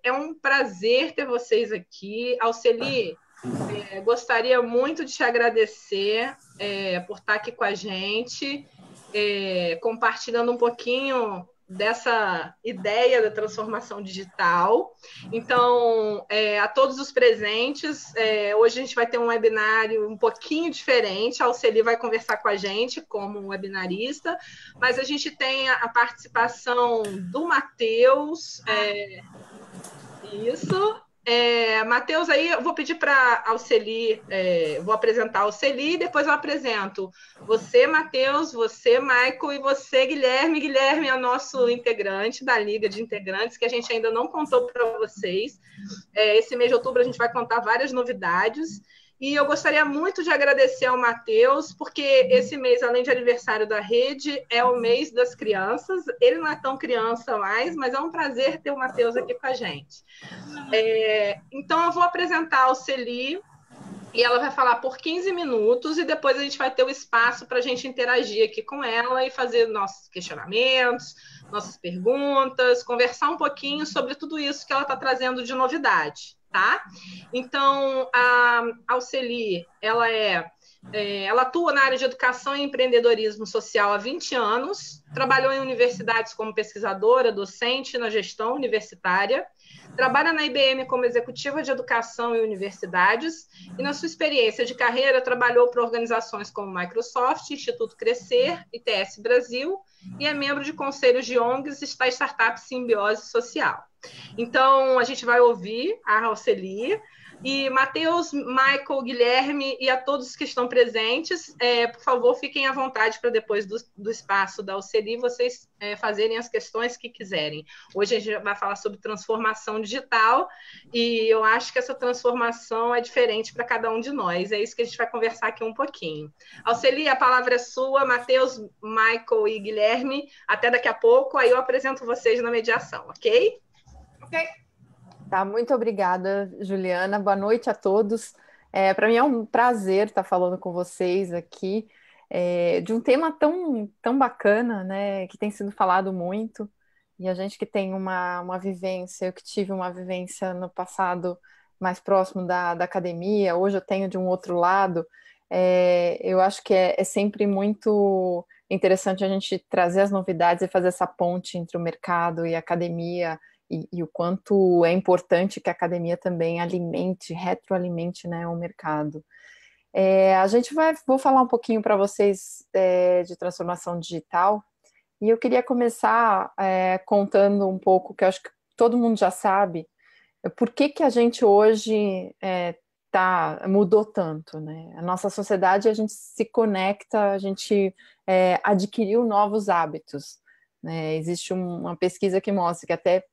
É um prazer ter vocês aqui. Alceli, gostaria muito de te agradecer por estar aqui com a gente, compartilhando um pouquinho dessa ideia da transformação digital. Então, a todos os presentes, hoje a gente vai ter um webinário um pouquinho diferente. A Alceli vai conversar com a gente como webinarista, mas a gente tem a participação do Matheus, isso. Matheus, aí eu vou pedir para a Alceli, vou apresentar a Alceli, depois eu apresento você, Matheus, você, Michael, e você, Guilherme. Guilherme é o nosso integrante da Liga de Integrantes, que a gente ainda não contou para vocês. Esse mês de outubro a gente vai contar várias novidades. E eu gostaria muito de agradecer ao Matheus, porque esse mês, além de aniversário da rede, é o mês das crianças. Ele não é tão criança mais, mas é um prazer ter o Matheus aqui com a gente. Então, eu vou apresentar a Celi e ela vai falar por 15 minutos e depois a gente vai ter o espaço para a gente interagir aqui com ela e fazer nossos questionamentos, nossas perguntas, conversar um pouquinho sobre tudo isso que ela está trazendo de novidade, tá? Então, a Alceli, ela atua na área de educação e empreendedorismo social há 20 anos, trabalhou em universidades como pesquisadora, docente na gestão universitária, trabalha na IBM como executiva de educação e universidades, e na sua experiência de carreira trabalhou para organizações como Microsoft, Instituto Crescer, ITS Brasil, e é membro de conselhos de ONGs e startup Simbiose Social. Então, a gente vai ouvir a Alceli, e Matheus, Michael, Guilherme e a todos que estão presentes, por favor, fiquem à vontade para depois do espaço da Alceli vocês fazerem as questões que quiserem. Hoje a gente vai falar sobre transformação digital e eu acho que essa transformação é diferente para cada um de nós. É isso que a gente vai conversar aqui um pouquinho. Alceli, a palavra é sua. Matheus, Michael e Guilherme, até daqui a pouco. Aí eu apresento vocês na mediação, ok? Ok. Tá, muito obrigada, Juliana. Boa noite a todos. Para mim é um prazer estar falando com vocês aqui de um tema tão bacana, né, que tem sido falado muito. E a gente que tem uma vivência, eu que tive uma vivência no passado mais próximo da academia, hoje eu tenho de um outro lado, eu acho que é sempre muito interessante a gente trazer as novidades e fazer essa ponte entre o mercado e a academia e o quanto é importante que a academia também retroalimente, né, o mercado. Vou falar um pouquinho para vocês de transformação digital, e eu queria começar contando um pouco, que eu acho que todo mundo já sabe, por que a gente hoje mudou tanto, né? A nossa sociedade, a gente se conecta, a gente adquiriu novos hábitos, né? Existe uma pesquisa que mostra que até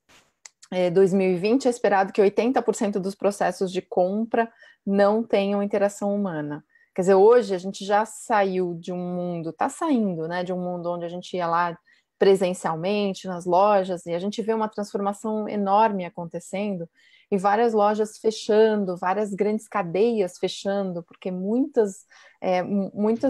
2020 é esperado que 80% dos processos de compra não tenham interação humana. Quer dizer, hoje a gente já saiu de um mundo, está saindo, né, de um mundo onde a gente ia lá presencialmente nas lojas e a gente vê uma transformação enorme acontecendo e várias lojas fechando, várias grandes cadeias fechando, porque muitas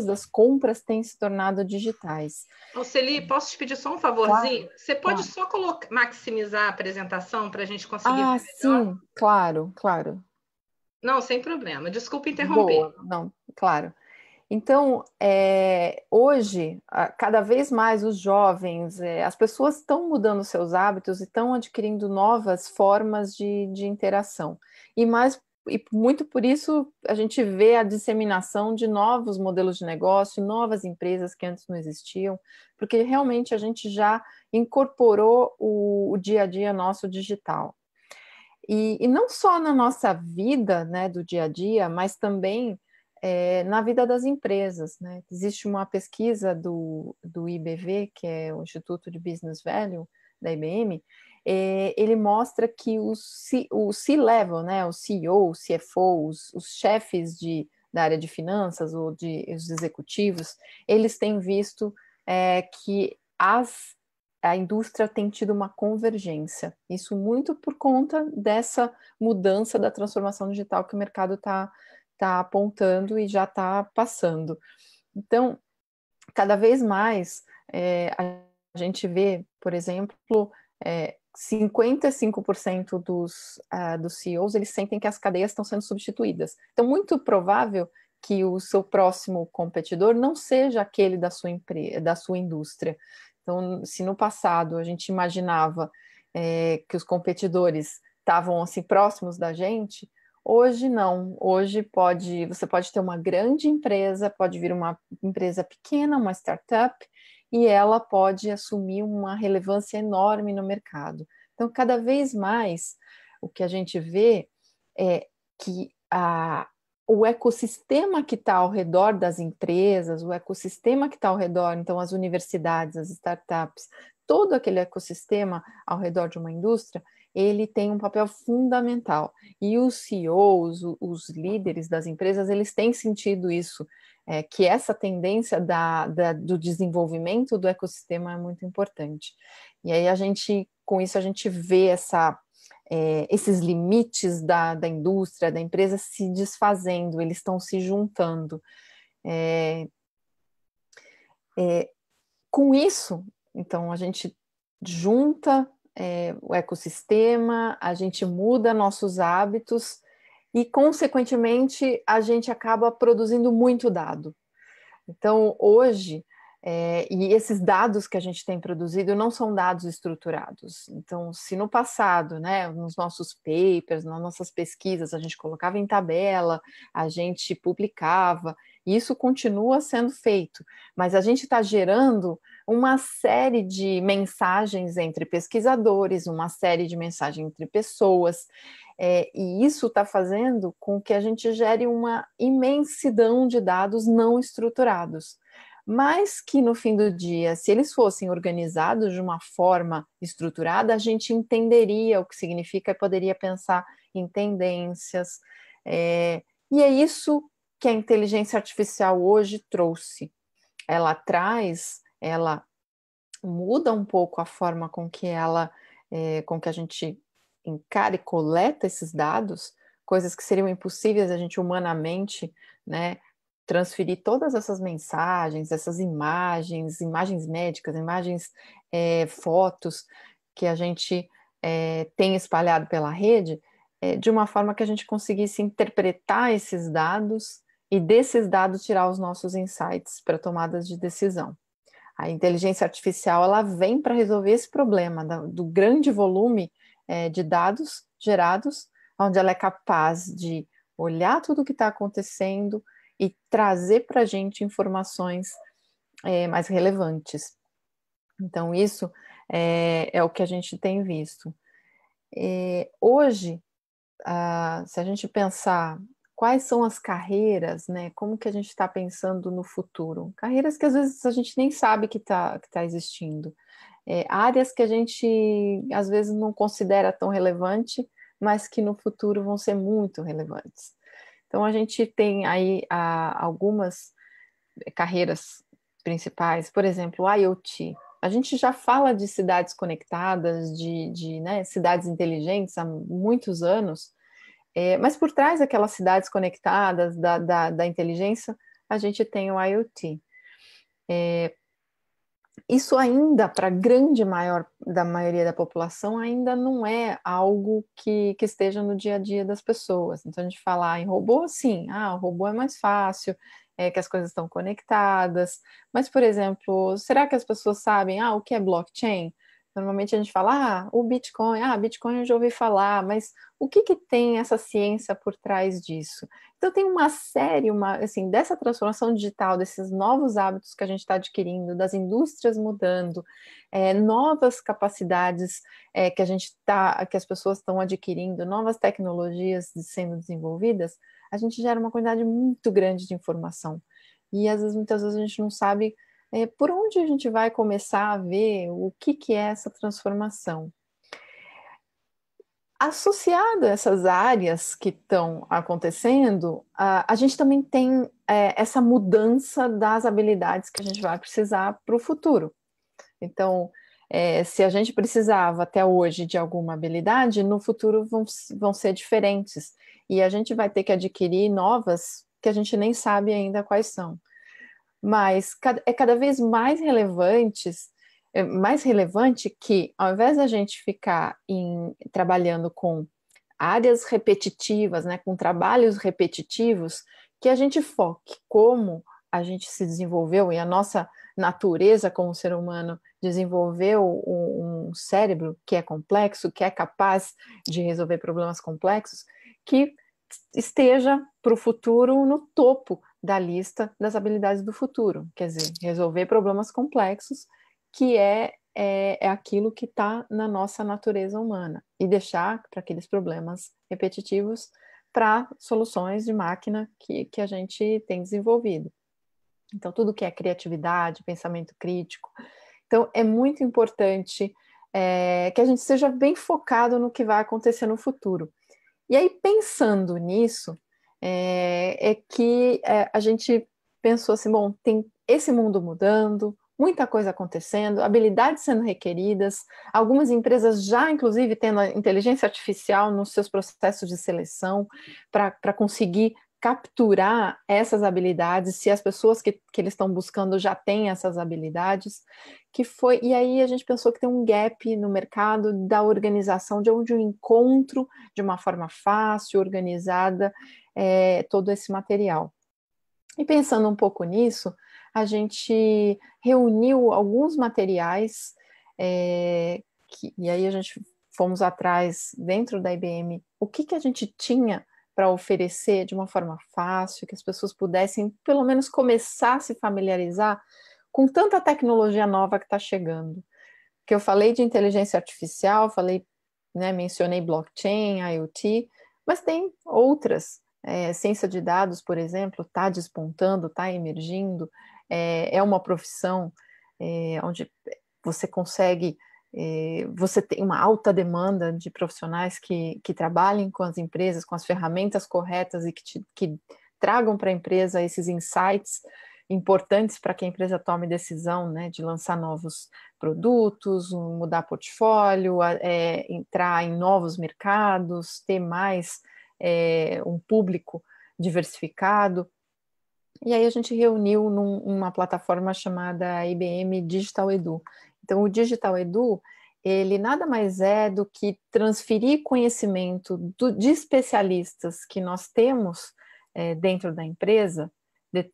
das compras têm se tornado digitais. Alceli, posso te pedir só um favorzinho? Claro, Você pode claro. só maximizar a apresentação para a gente conseguir ver melhor? Sim, claro, claro. Não, sem problema. Desculpa interromper. Boa, não, claro. Então, hoje, cada vez mais os jovens, as pessoas estão mudando seus hábitos e estão adquirindo novas formas de interação. E muito por isso a gente vê a disseminação de novos modelos de negócio, novas empresas que antes não existiam, porque realmente a gente já incorporou o dia a dia nosso digital. E não só na nossa vida, né, do dia a dia, mas também na vida das empresas, né? Existe uma pesquisa do IBV, que é o Instituto de Business Value, da IBM, ele mostra que o C-level, né, o CEO, o CFO, os chefes da área de finanças ou os executivos, eles têm visto que a indústria tem tido uma convergência. Isso muito por conta dessa mudança da transformação digital que o mercado está apontando e já está passando. Então, cada vez mais a gente vê, por exemplo, 55% dos CEOs, eles sentem que as cadeias estão sendo substituídas. Então, muito provável que o seu próximo competidor não seja aquele da sua empresa, da sua indústria. Então, se no passado a gente imaginava que os competidores estavam assim próximos da gente, hoje não. Hoje você pode ter uma grande empresa, pode vir uma empresa pequena, uma startup, e ela pode assumir uma relevância enorme no mercado. Então, cada vez mais, o que a gente vê é que o ecossistema que está ao redor das empresas, o ecossistema que está ao redor, então as universidades, as startups, todo aquele ecossistema ao redor de uma indústria, ele tem um papel fundamental. E os CEOs, os líderes das empresas, eles têm sentido isso, que essa tendência do desenvolvimento do ecossistema é muito importante. E aí com isso a gente vê esses limites da indústria, da empresa se desfazendo, eles estão se juntando. Com isso, então, a gente junta o ecossistema, a gente muda nossos hábitos e, consequentemente, a gente acaba produzindo muito dado. Então, hoje, e esses dados que a gente tem produzido não são dados estruturados. Então, se no passado, né, nos nossos papers, nas nossas pesquisas, a gente colocava em tabela, a gente publicava, isso continua sendo feito, mas a gente está gerando uma série de mensagens entre pesquisadores, uma série de mensagens entre pessoas, e isso está fazendo com que a gente gere uma imensidão de dados não estruturados, mas que no fim do dia, se eles fossem organizados de uma forma estruturada, a gente entenderia o que significa e poderia pensar em tendências, e é isso que a inteligência artificial hoje trouxe. Ela muda um pouco a forma com que a gente encara e coleta esses dados, coisas que seriam impossíveis a gente humanamente, né, transferir todas essas mensagens, essas imagens médicas, fotos que a gente tem espalhado pela rede, de uma forma que a gente conseguisse interpretar esses dados e desses dados tirar os nossos insights para tomadas de decisão. A inteligência artificial ela vem para resolver esse problema do grande volume de dados gerados, onde ela é capaz de olhar tudo o que está acontecendo e trazer para a gente informações mais relevantes. Então, isso é o que a gente tem visto. Hoje, se a gente pensar quais são as carreiras, né? Como que a gente está pensando no futuro? Carreiras que às vezes a gente nem sabe que tá existindo. Áreas que a gente às vezes não considera tão relevante, mas que no futuro vão ser muito relevantes. Então a gente tem aí algumas carreiras principais, por exemplo, o IoT. A gente já fala de cidades conectadas, né, cidades inteligentes há muitos anos, mas por trás daquelas cidades conectadas, da inteligência, a gente tem o IoT. Isso ainda, para a da maioria da população, ainda não é algo que esteja no dia a dia das pessoas. Então, a gente falar em robô, sim, o robô é mais fácil, que as coisas estão conectadas. Mas, por exemplo, será que as pessoas sabem o que é blockchain? Normalmente a gente fala, o Bitcoin, Bitcoin eu já ouvi falar, mas o que tem essa ciência por trás disso? Então tem uma série, assim, dessa transformação digital, desses novos hábitos que a gente está adquirindo, das indústrias mudando, novas capacidades que as pessoas estão adquirindo, novas tecnologias sendo desenvolvidas, a gente gera uma quantidade muito grande de informação. E muitas vezes a gente não sabe por onde a gente vai começar a ver o que é essa transformação. Associado a essas áreas que estão acontecendo, a gente também tem essa mudança das habilidades que a gente vai precisar para o futuro. Então, se a gente precisava até hoje de alguma habilidade, no futuro vão ser diferentes. E a gente vai ter que adquirir novas que a gente nem sabe ainda quais são. Mas é cada vez mais relevantes mais relevante que, ao invés da gente ficar trabalhando com áreas repetitivas, né, com trabalhos repetitivos, que a gente foque como a gente se desenvolveu e a nossa natureza como ser humano desenvolveu um cérebro que é complexo, que é capaz de resolver problemas complexos, que esteja para o futuro no topo da lista das habilidades do futuro, quer dizer, resolver problemas complexos, que é aquilo que está na nossa natureza humana, e deixar para aqueles problemas repetitivos para soluções de máquina que a gente tem desenvolvido. Então, tudo que é criatividade, pensamento crítico. Então, é muito importante que a gente seja bem focado no que vai acontecer no futuro. E aí, pensando nisso, que a gente pensou assim, bom, tem esse mundo mudando, muita coisa acontecendo, habilidades sendo requeridas, algumas empresas já, inclusive, tendo a inteligência artificial nos seus processos de seleção para conseguir capturar essas habilidades, se as pessoas que eles estão buscando já têm essas habilidades, e aí a gente pensou que tem um gap no mercado da organização, de onde o encontro de uma forma fácil, organizada, todo esse material. E pensando um pouco nisso, a gente reuniu alguns materiais, e aí a gente fomos atrás, dentro da IBM, o que a gente tinha para oferecer de uma forma fácil, que as pessoas pudessem, pelo menos, começar a se familiarizar com tanta tecnologia nova que está chegando. Porque eu falei de inteligência artificial, mencionei blockchain, IoT, mas tem outras. Ciência de dados, por exemplo, está despontando, está emergindo, é uma profissão onde você consegue, você tem uma alta demanda de profissionais que trabalhem com as empresas, com as ferramentas corretas e que tragam para a empresa esses insights importantes para que a empresa tome decisão, né, de lançar novos produtos, mudar portfólio, entrar em novos mercados, ter mais um público diversificado. E aí a gente reuniu numa plataforma chamada IBM Digital Edu. Então, o Digital Edu, ele nada mais é do que transferir conhecimento de especialistas que nós temos dentro da empresa,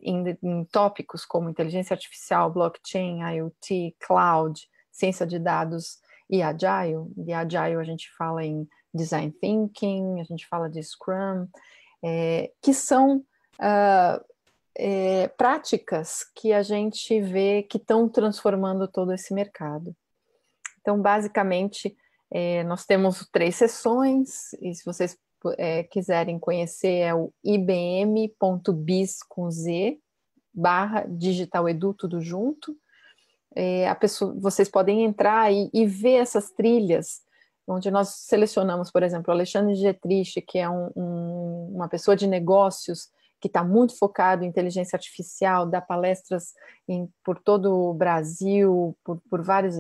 em tópicos como inteligência artificial, blockchain, IoT, cloud, ciência de dados e Agile. E Agile a gente fala em Design Thinking, a gente fala de Scrum, que são práticas que a gente vê que estão transformando todo esse mercado. Então, basicamente, nós temos 3 sessões, e se vocês quiserem conhecer, é o ibm.biz com Z, /Digital Edu, tudo junto. Vocês podem entrar e ver essas trilhas, onde nós selecionamos, por exemplo, o Alexandre Getrich, que é uma pessoa de negócios que está muito focado em inteligência artificial, dá palestras por todo o Brasil,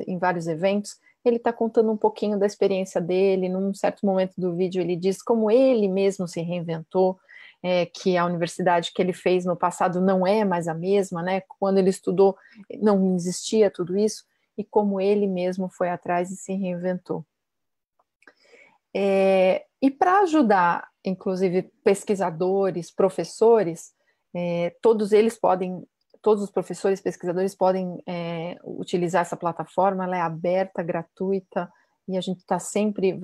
em vários eventos. Ele está contando um pouquinho da experiência dele. Num certo momento do vídeo, ele diz como ele mesmo se reinventou, que a universidade que ele fez no passado não é mais a mesma, né? Quando ele estudou, não existia tudo isso, e como ele mesmo foi atrás e se reinventou. E para ajudar, inclusive, pesquisadores, professores, todos os professores, pesquisadores podem utilizar essa plataforma. Ela é aberta, gratuita, e a gente está sempre,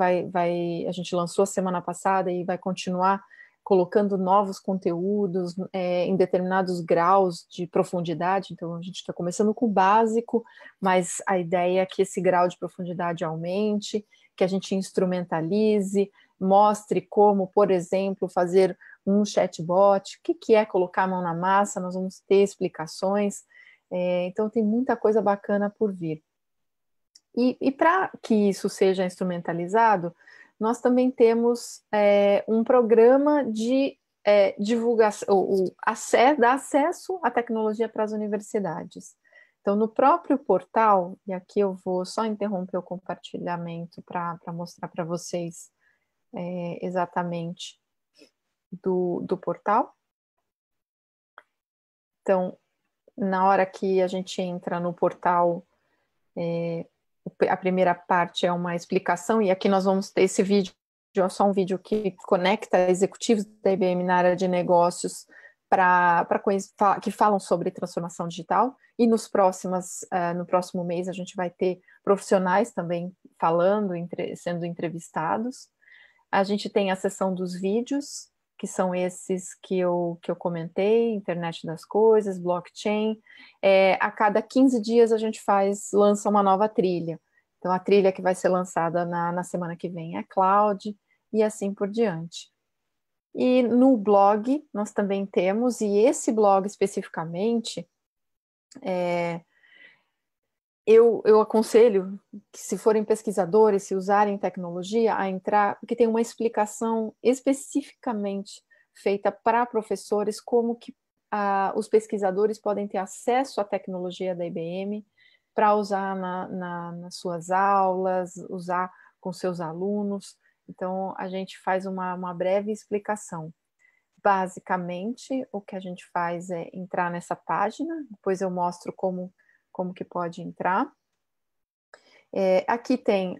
a gente lançou a semana passada e vai continuar colocando novos conteúdos em determinados graus de profundidade. Então, a gente está começando com o básico, mas a ideia é que esse grau de profundidade aumente, que a gente instrumentalize, mostre como, por exemplo, fazer um chatbot, o que é colocar a mão na massa. Nós vamos ter explicações, então tem muita coisa bacana por vir. E para que isso seja instrumentalizado, nós também temos um programa de divulgação, dar acesso à tecnologia para as universidades. Então, no próprio portal, e aqui eu vou só interromper o compartilhamento para mostrar para vocês exatamente do portal. Então, na hora que a gente entra no portal A primeira parte é uma explicação, e aqui nós vamos ter esse vídeo, é só um vídeo que conecta executivos da IBM na área de negócios que falam sobre transformação digital, e no próximo mês a gente vai ter profissionais também falando, sendo entrevistados. A gente tem a sessão dos vídeos, que são esses que eu comentei, internet das coisas, blockchain. A cada 15 dias a gente lança uma nova trilha. Então, a trilha que vai ser lançada na semana que vem é cloud, e assim por diante. E no blog nós também temos, e esse blog especificamente, eu aconselho que, se forem pesquisadores, se usarem tecnologia, a entrar, porque tem uma explicação especificamente feita para professores, como que os pesquisadores podem ter acesso à tecnologia da IBM para usar nas suas aulas, usar com seus alunos. Então, a gente faz uma breve explicação. Basicamente, o que a gente faz é entrar nessa página, depois eu mostro como que pode entrar. Aqui tem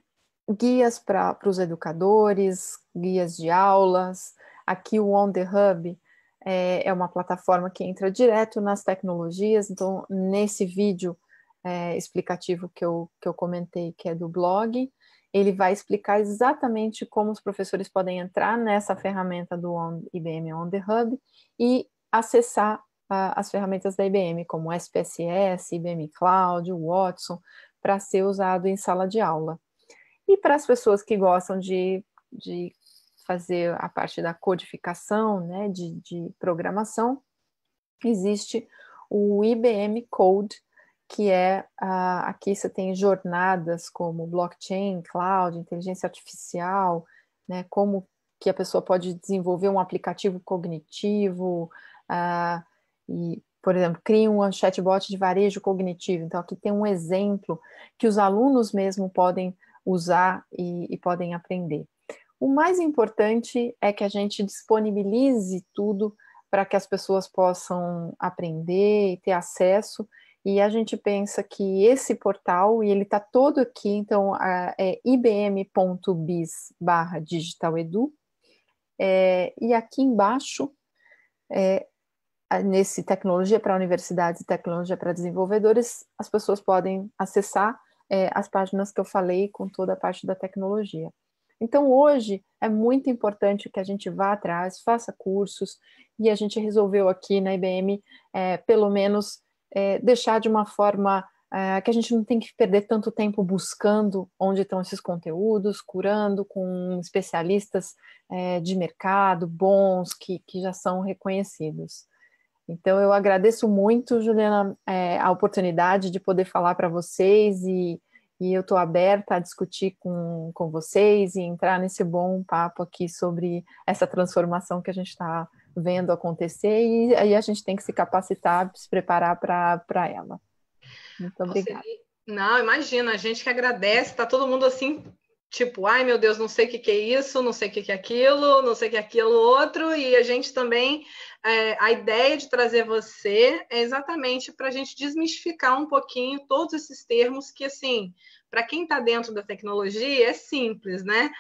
guias para os educadores, guias de aulas. Aqui o On The Hub é uma plataforma que entra direto nas tecnologias. Então, nesse vídeo explicativo que eu comentei, que é do blog, ele vai explicar exatamente como os professores podem entrar nessa ferramenta do IBM On The Hub e acessar as ferramentas da IBM, como o SPSS, IBM Cloud, o Watson, para ser usado em sala de aula. E para as pessoas que gostam de fazer a parte da codificação, né, de programação, existe o IBM Code, que aqui você tem jornadas como blockchain, cloud, inteligência artificial, né, como que a pessoa pode desenvolver um aplicativo cognitivo, e, por exemplo, cria um chatbot de varejo cognitivo. Então, aqui tem um exemplo que os alunos mesmo podem usar e podem aprender. O mais importante é que a gente disponibilize tudo para que as pessoas possam aprender e ter acesso. E a gente pensa que esse portal, e ele está todo aqui, então é ibm.bis/digitaledu, e aqui embaixo, nesse tecnologia para universidades e tecnologia para desenvolvedores, as pessoas podem acessar as páginas que eu falei com toda a parte da tecnologia. Então, hoje, é muito importante que a gente vá atrás, faça cursos, e a gente resolveu aqui na IBM, pelo menos, deixar de uma forma que a gente não tem que perder tanto tempo buscando onde estão esses conteúdos, curando com especialistas de mercado, bons, que já são reconhecidos. Então, eu agradeço muito, Juliana, a oportunidade de poder falar para vocês, e eu estou aberta a discutir com vocês e entrar nesse bom papo aqui sobre essa transformação que a gente está vendo acontecer, e aí a gente tem que se capacitar, se preparar para ela. Muito obrigada. Não, imagina, a gente que agradece, está todo mundo assim, tipo, ai meu Deus, não sei o que é isso, não sei o que é aquilo, não sei o que é aquilo outro, e a gente também, a ideia de trazer você é exatamente para a gente desmistificar um pouquinho todos esses termos que, assim, para quem está dentro da tecnologia é simples, né?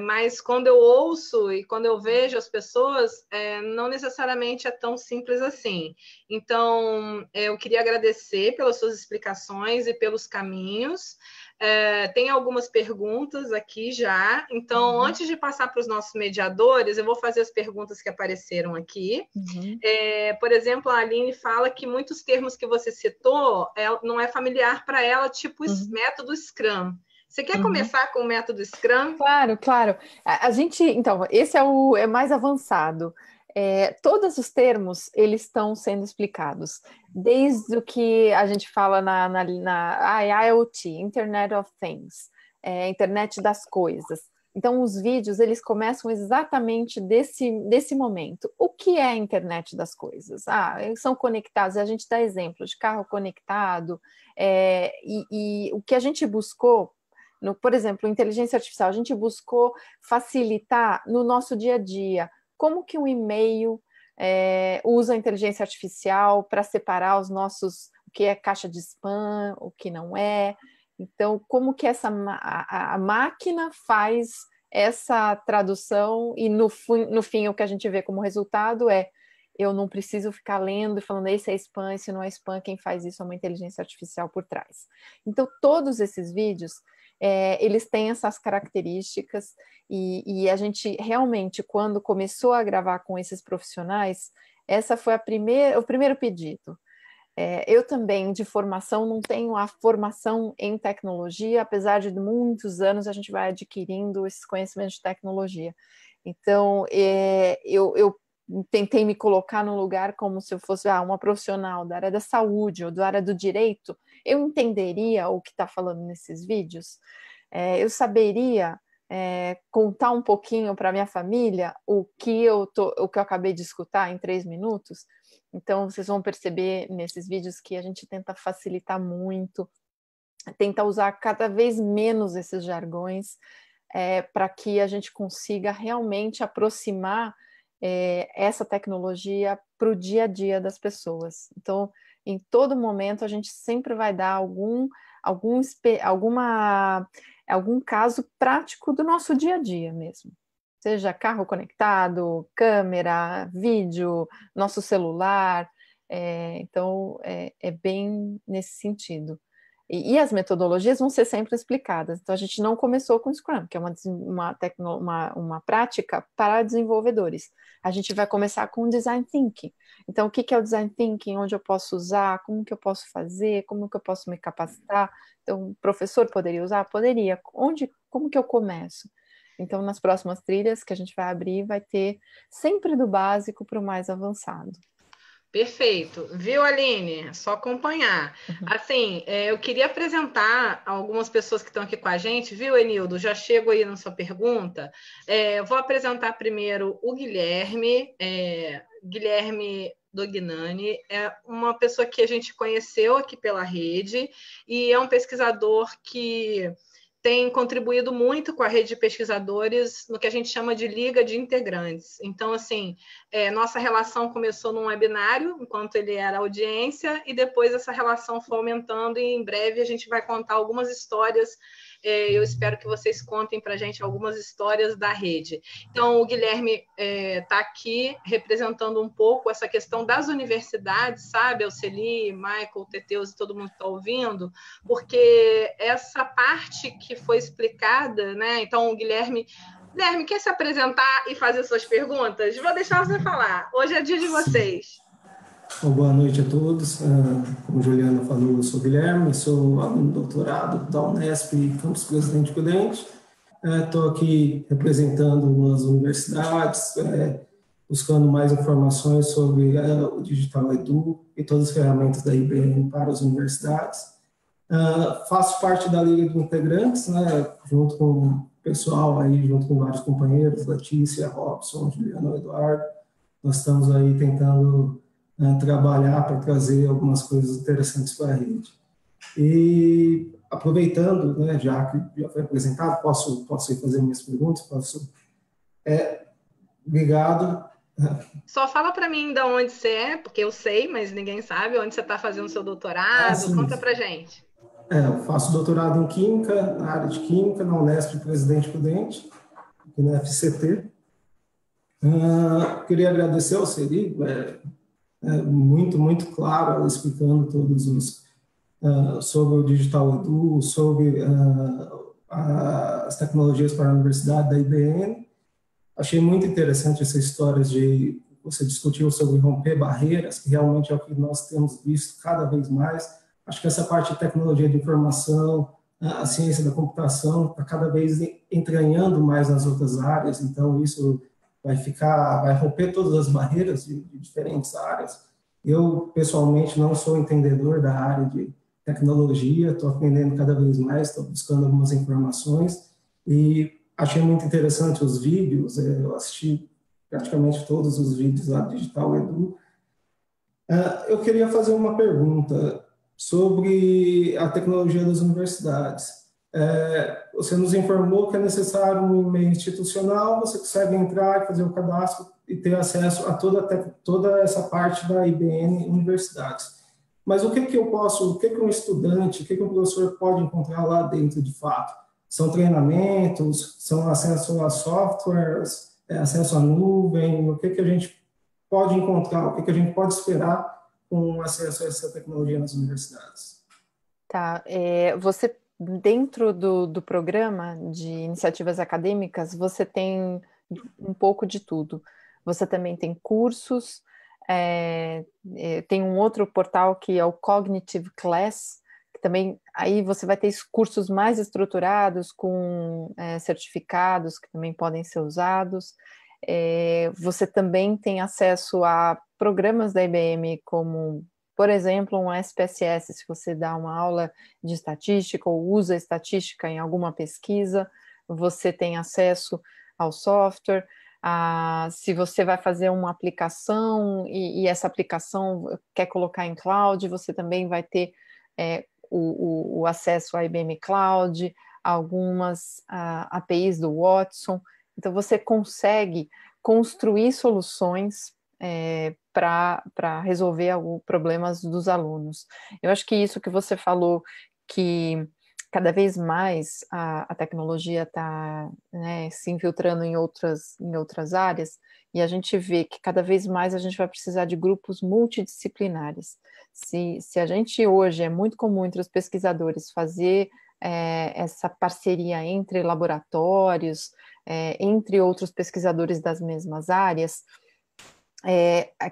Mas quando eu ouço e quando eu vejo as pessoas, não necessariamente é tão simples assim. Então, eu queria agradecer pelas suas explicações e pelos caminhos. Tem algumas perguntas aqui já. Então, antes de passar para os nossos mediadores, eu vou fazer as perguntas que apareceram aqui. Por exemplo, a Aline fala que muitos termos que você citou não é familiar para ela, tipo método Scrum. Você quer começar com o método Scrum? Claro, claro. A gente, então, esse é mais avançado. Todos os termos, eles estão sendo explicados, desde o que a gente fala na IoT, Internet of Things, Internet das Coisas. Então, os vídeos, eles começam exatamente desse momento. O que é a internet das coisas? Eles são conectados, a gente dá exemplo de carro conectado, e o que a gente buscou, por exemplo, inteligência artificial, a gente buscou facilitar no nosso dia a dia. Como que um e-mail usa a inteligência artificial para separar que é caixa de spam, o que não é. Então, como que a máquina faz essa tradução e no fim o que a gente vê como resultado é eu não preciso ficar lendo e falando esse é spam, esse não é spam, quem faz isso é uma inteligência artificial por trás. Então, todos esses vídeos, eles têm essas características e a gente realmente, quando começou a gravar com esses profissionais, essa foi o primeiro pedido. Eu também, de formação, não tenho a formação em tecnologia, apesar de muitos anos a gente vai adquirindo esses conhecimentos de tecnologia. Então, eu tentei me colocar no lugar como se eu fosse uma profissional da área da saúde ou da área do direito, eu entenderia o que está falando nesses vídeos, eu saberia contar um pouquinho para minha família o que eu acabei de escutar em 3 minutos. Então, vocês vão perceber nesses vídeos que a gente tenta facilitar muito, tenta usar cada vez menos esses jargões, para que a gente consiga realmente aproximar essa tecnologia para o dia a dia das pessoas. Então, em todo momento, a gente sempre vai dar algum caso prático do nosso dia a dia mesmo. Seja carro conectado, câmera, vídeo, nosso celular. Então, é bem nesse sentido. E as metodologias vão ser sempre explicadas. Então, a gente não começou com Scrum, que é uma prática para desenvolvedores. A gente vai começar com Design Thinking. Então, o que é o Design Thinking? Onde eu posso usar? Como que eu posso fazer? Como que eu posso me capacitar? Então, o professor poderia usar? Poderia. Como que eu começo? Então, nas próximas trilhas que a gente vai abrir, vai ter sempre do básico para o mais avançado. Perfeito. Viu, Aline? Só acompanhar. Assim, eu queria apresentar algumas pessoas que estão aqui com a gente, viu, Enildo? Já chego aí na sua pergunta. Vou apresentar primeiro o Guilherme. Guilherme Dognani é uma pessoa que a gente conheceu aqui pela rede e é um pesquisador que tem contribuído muito com a rede de pesquisadores no que a gente chama de Liga de Integrantes. Então, assim, nossa relação começou num webinário, enquanto ele era audiência, e depois essa relação foi aumentando, e em breve a gente vai contar algumas histórias. Eu espero que vocês contem para a gente algumas histórias da rede. Então, o Guilherme está aqui representando um pouco essa questão das universidades, sabe? Alceli, Michael, Teteus e todo mundo que está ouvindo, porque essa parte que foi explicada, né? Então, o Guilherme, quer se apresentar e fazer suas perguntas? Vou deixar você falar. Hoje é dia de vocês. Bom, boa noite a todos. Como a Juliana falou, eu sou Guilherme, sou aluno de doutorado da Unesp, Campus Presidente Prudente. Estou aqui representando as universidades, buscando mais informações sobre o Digital Edu e todas as ferramentas da IBM para as universidades. Faço parte da Liga de Integrantes, né, junto com o pessoal, aí, junto com vários companheiros, Letícia, Robson, Juliana, Eduardo. Nós estamos aí tentando trabalhar para trazer algumas coisas interessantes para a rede. E aproveitando, né, já que já foi apresentado, posso ir fazer minhas perguntas? Obrigado. Só fala para mim de onde você é, porque eu sei, mas ninguém sabe onde você está fazendo seu doutorado. Conta para gente. Eu faço doutorado em Química, na área de Química, na Unesp Presidente Prudente, aqui na FCT. Queria agradecer ao Seri, muito claro, ela explicando todos sobre o Digital Edu, sobre as tecnologias para a Universidade da IBM. Achei muito interessante essa história de você discutiu sobre romper barreiras, que realmente é o que nós temos visto cada vez mais. Acho que essa parte de tecnologia de informação, a ciência da computação, está cada vez entranhando mais nas outras áreas, então isso vai romper todas as barreiras de diferentes áreas. Eu, pessoalmente, não sou entendedor da área de tecnologia, estou aprendendo cada vez mais, estou buscando algumas informações e achei muito interessante os vídeos, eu assisti praticamente todos os vídeos lá do Digital Edu. Eu queria fazer uma pergunta sobre a tecnologia das universidades. Você nos informou que é necessário um e-mail institucional, você consegue entrar e fazer o cadastro e ter acesso a toda essa parte da IBM Universidades. mas o que que eu posso, o que que um estudante, o que que um professor pode encontrar lá dentro de fato? São treinamentos, são acesso a softwares, acesso à nuvem, o que que a gente pode encontrar, o que que a gente pode esperar com acesso a essa tecnologia nas universidades? Tá, você, dentro do programa de iniciativas acadêmicas, você tem um pouco de tudo. Você também tem cursos, tem um outro portal que é o Cognitive Class, que também, aí você vai ter cursos mais estruturados, com certificados que também podem ser usados. Você também tem acesso a programas da IBM, como, por exemplo, um SPSS, se você dá uma aula de estatística ou usa estatística em alguma pesquisa, você tem acesso ao software. Se você vai fazer uma aplicação e essa aplicação quer colocar em cloud, você também vai ter o acesso à IBM Cloud, algumas APIs do Watson. Então, você consegue construir soluções para resolver alguns problemas dos alunos. Eu acho que isso que você falou, que cada vez mais a tecnologia está, né, se infiltrando em outras áreas, e a gente vê que cada vez mais a gente vai precisar de grupos multidisciplinares. Se a gente hoje, é muito comum entre os pesquisadores fazer essa parceria entre laboratórios, entre outros pesquisadores das mesmas áreas,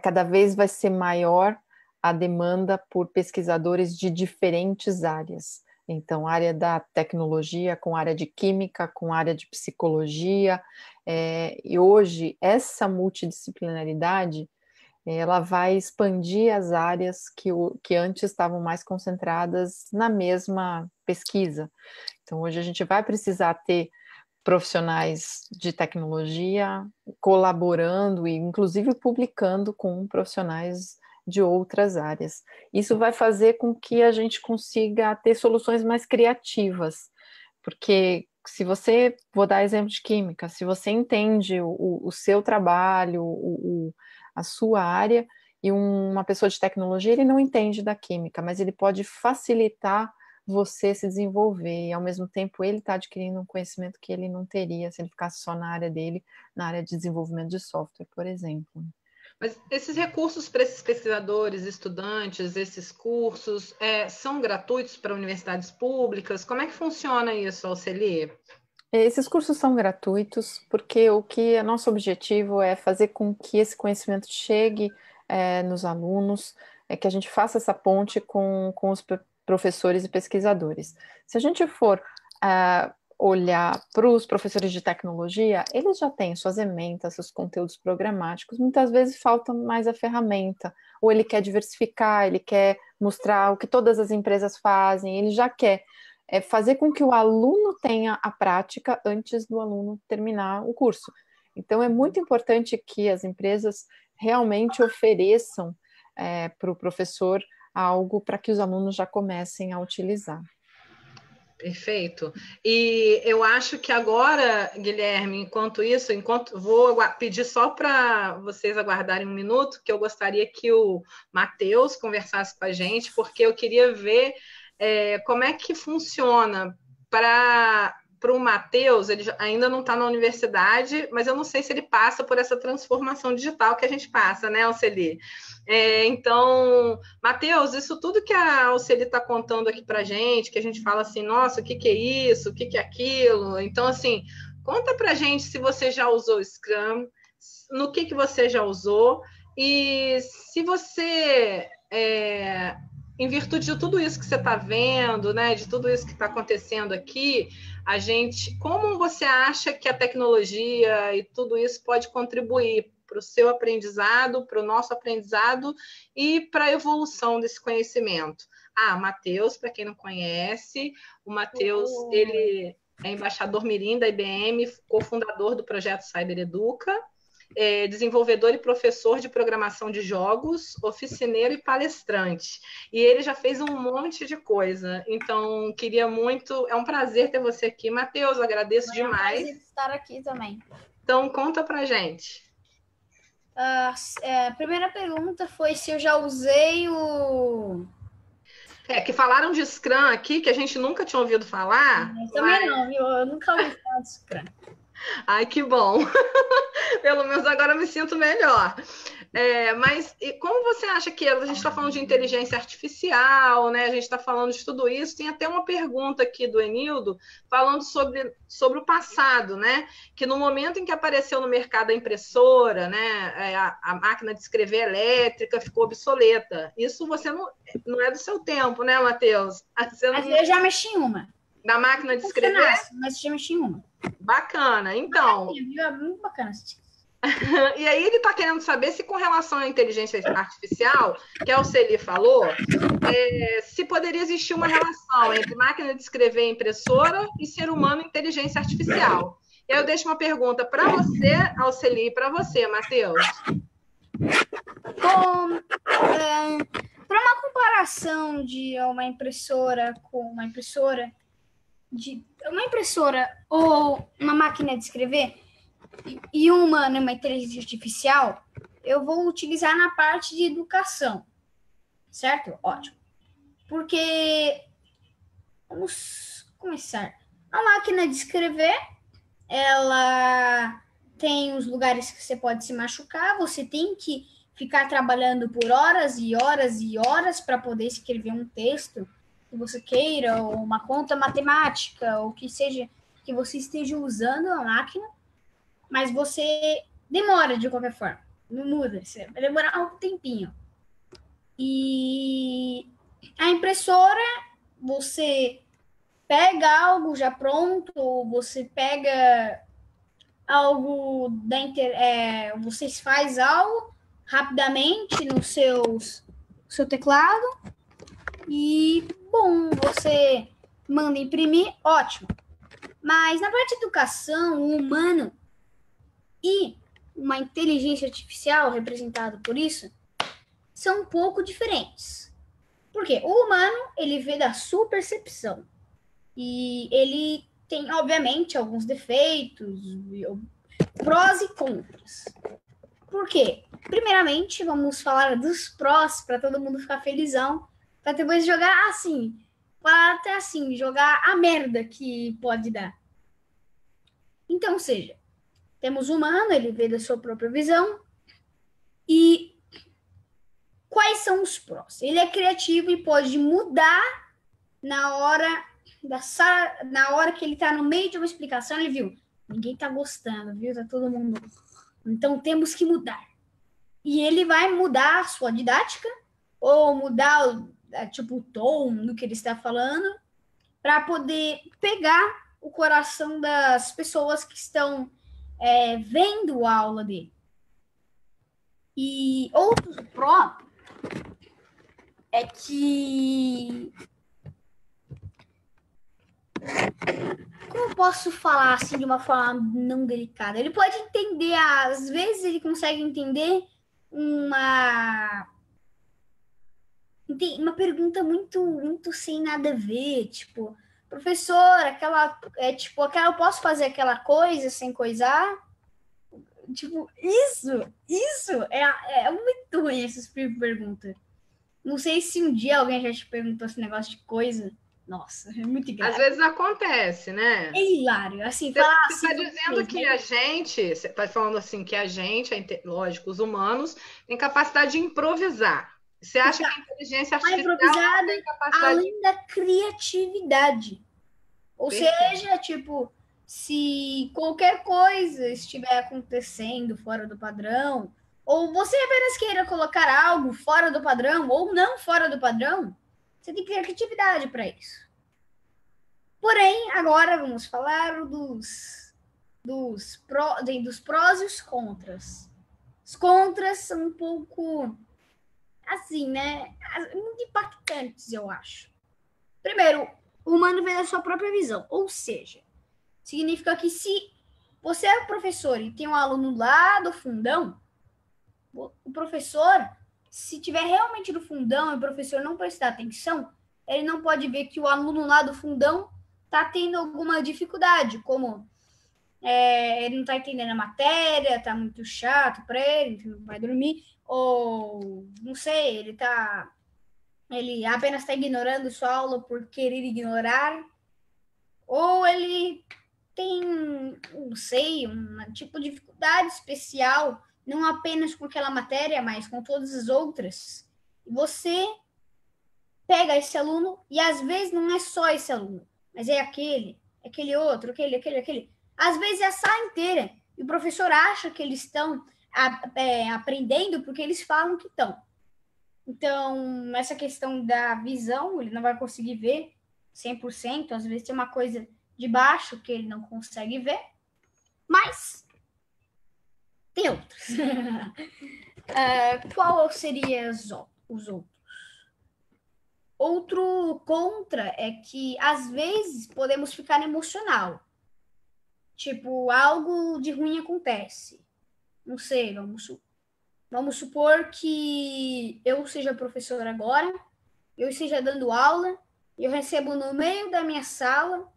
cada vez vai ser maior a demanda por pesquisadores de diferentes áreas. Então, área da tecnologia, com área de química, com área de psicologia, e hoje essa multidisciplinaridade, ela vai expandir as áreas que antes estavam mais concentradas na mesma pesquisa. Então, hoje a gente vai precisar ter profissionais de tecnologia colaborando e, inclusive, publicando com profissionais de outras áreas. Isso vai fazer com que a gente consiga ter soluções mais criativas, porque se você, vou dar exemplo de química, se você entende o seu trabalho, a sua área, e uma pessoa de tecnologia, ele não entende da química, mas ele pode facilitar você se desenvolver, e ao mesmo tempo ele está adquirindo um conhecimento que ele não teria se ele ficasse só na área dele, na área de desenvolvimento de software, por exemplo. Mas esses recursos para esses pesquisadores, estudantes, esses cursos, são gratuitos para universidades públicas? Como é que funciona isso, Alceli? Esses cursos são gratuitos, porque o que é nosso objetivo é fazer com que esse conhecimento chegue nos alunos, que a gente faça essa ponte com os professores e pesquisadores. Se a gente for olhar para os professores de tecnologia, eles já têm suas ementas, seus conteúdos programáticos, muitas vezes falta mais a ferramenta, ou ele quer diversificar, ele quer mostrar o que todas as empresas fazem, ele já quer fazer com que o aluno tenha a prática antes do aluno terminar o curso. Então, é muito importante que as empresas realmente ofereçam para o professor algo para que os alunos já comecem a utilizar. Perfeito. E eu acho que agora, Guilherme, enquanto vou pedir só para vocês aguardarem um minuto, que eu gostaria que o Matheus conversasse com a gente, porque eu queria ver como é que funciona para o Matheus. Ele ainda não está na universidade, mas eu não sei se ele passa por essa transformação digital que a gente passa, né, Alceli? Então, Matheus, isso tudo que a Alceli está contando aqui para a gente, que a gente fala assim, nossa, o que é isso, o que é aquilo? Então, assim, conta para a gente se você já usou o Scrum, no que você já usou, e se você, em virtude de tudo isso que você está vendo, né, de tudo isso que está acontecendo aqui, como você acha que a tecnologia e tudo isso pode contribuir para o seu aprendizado, para o nosso aprendizado e para a evolução desse conhecimento? Matheus, para quem não conhece, o Matheus, ele é embaixador mirim da IBM, cofundador do projeto Cyber Educa, desenvolvedor e professor de programação de jogos, oficineiro e palestrante. E ele já fez um monte de coisa. Então, queria muito... É um prazer ter você aqui, Matheus. Agradeço demais. É um prazer estar aqui também. Então, conta pra gente. A primeira pergunta foi se eu já usei o Que falaram de Scrum aqui, que a gente nunca tinha ouvido falar. Eu também não, viu? Eu nunca ouvi falar de Scrum. Ai, que bom. Pelo menos agora eu me sinto melhor. Mas como você acha que a gente está falando de inteligência artificial, né? A gente está falando de tudo isso. Tem até uma pergunta aqui do Enildo falando sobre o passado, né? Que no momento em que apareceu no mercado a impressora, né? A máquina de escrever elétrica ficou obsoleta. Isso você não é do seu tempo, né, Matheus? Mas eu já mexi em uma. Da máquina de escrever? Mas já mexi em uma. Bacana, então. É muito bacana. E aí ele está querendo saber se com relação à inteligência artificial, que a Alceli falou, se poderia existir uma relação entre máquina de escrever e impressora e ser humano e inteligência artificial. E aí eu deixo uma pergunta para você, Alceli, e para você, Matheus. Bom, para uma comparação de uma impressora com uma impressora ou uma máquina de escrever e uma inteligência artificial, eu vou utilizar na parte de educação, certo? Ótimo. Porque, vamos começar. A máquina de escrever, ela tem os lugares que você pode se machucar, você tem que ficar trabalhando por horas e horas e horas para poder escrever um texto que você queira, ou uma conta matemática, ou que seja que você esteja usando a máquina, mas você demora de qualquer forma, não muda, você vai demorar um tempinho. E a impressora, você pega algo já pronto, ou você pega algo você faz algo rapidamente no seu teclado e, bom, você manda imprimir, ótimo. Mas na parte de educação, o humano e uma inteligência artificial, representado por isso, são um pouco diferentes. Por quê? O humano, ele vê da sua percepção. E ele tem, obviamente, alguns defeitos, prós e contras. Por quê? Primeiramente, vamos falar dos prós, para todo mundo ficar felizão, para depois jogar assim, para até assim, jogar a merda que pode dar. Então, seja, temos o humano, ele vê da sua própria visão. E quais são os prós? Ele é criativo e pode mudar na hora que ele está no meio de uma explicação. Ele viu, ninguém está gostando, viu? Tá todo mundo. Então temos que mudar. E ele vai mudar a sua didática ou mudar o tom do que ele está falando para poder pegar o coração das pessoas que estão vendo a aula dele. E outro pró é que... Como eu posso falar assim de uma forma não delicada? Ele pode entender, às vezes ele consegue entender uma pergunta muito sem nada a ver, tipo, professor, eu posso fazer aquela coisa sem coisar? Tipo, isso é muito ruim essas perguntas. Não sei se um dia alguém já te perguntou esse negócio de coisa. Nossa, é muito engraçado. Às vezes acontece, né? É hilário. Assim, você está dizendo que a gente, você está falando assim, que a gente, lógico, os humanos, tem capacidade de improvisar. Você acha que a inteligência artificial tem capacidade... além da criatividade. Ou seja, tipo, se qualquer coisa estiver acontecendo fora do padrão, ou você apenas queira colocar algo fora do padrão, ou não fora do padrão, você tem que ter criatividade para isso. Porém, agora vamos falar dos prós e os contras. Os contras são um pouco, assim, né? Muito impactantes, eu acho. Primeiro, o humano vê da sua própria visão. Ou seja, significa que se você é o professor e tem um aluno lá do fundão, o professor... Se tiver realmente no fundão e o professor não prestar atenção, ele não pode ver que o aluno lá do fundão está tendo alguma dificuldade, como ele não está entendendo a matéria, está muito chato para ele, não vai dormir, ou, não sei, ele está Ele apenas está ignorando sua aula por querer ignorar, ou ele tem, não sei, um tipo de dificuldade especial, não apenas com aquela matéria, mas com todas as outras. E você pega esse aluno, e às vezes não é só esse aluno, mas é aquele outro, aquele. Às vezes é a sala inteira, e o professor acha que eles estão aprendendo porque eles falam que estão. Então, essa questão da visão, ele não vai conseguir ver 100%, às vezes tem uma coisa de baixo que ele não consegue ver, mas tem outros. Qual seria os outros? Outro contra é que, às vezes, podemos ficar emocional. Tipo, algo de ruim acontece. Não sei, vamos supor que eu seja professora agora, eu esteja dando aula, e eu recebo no meio da minha sala,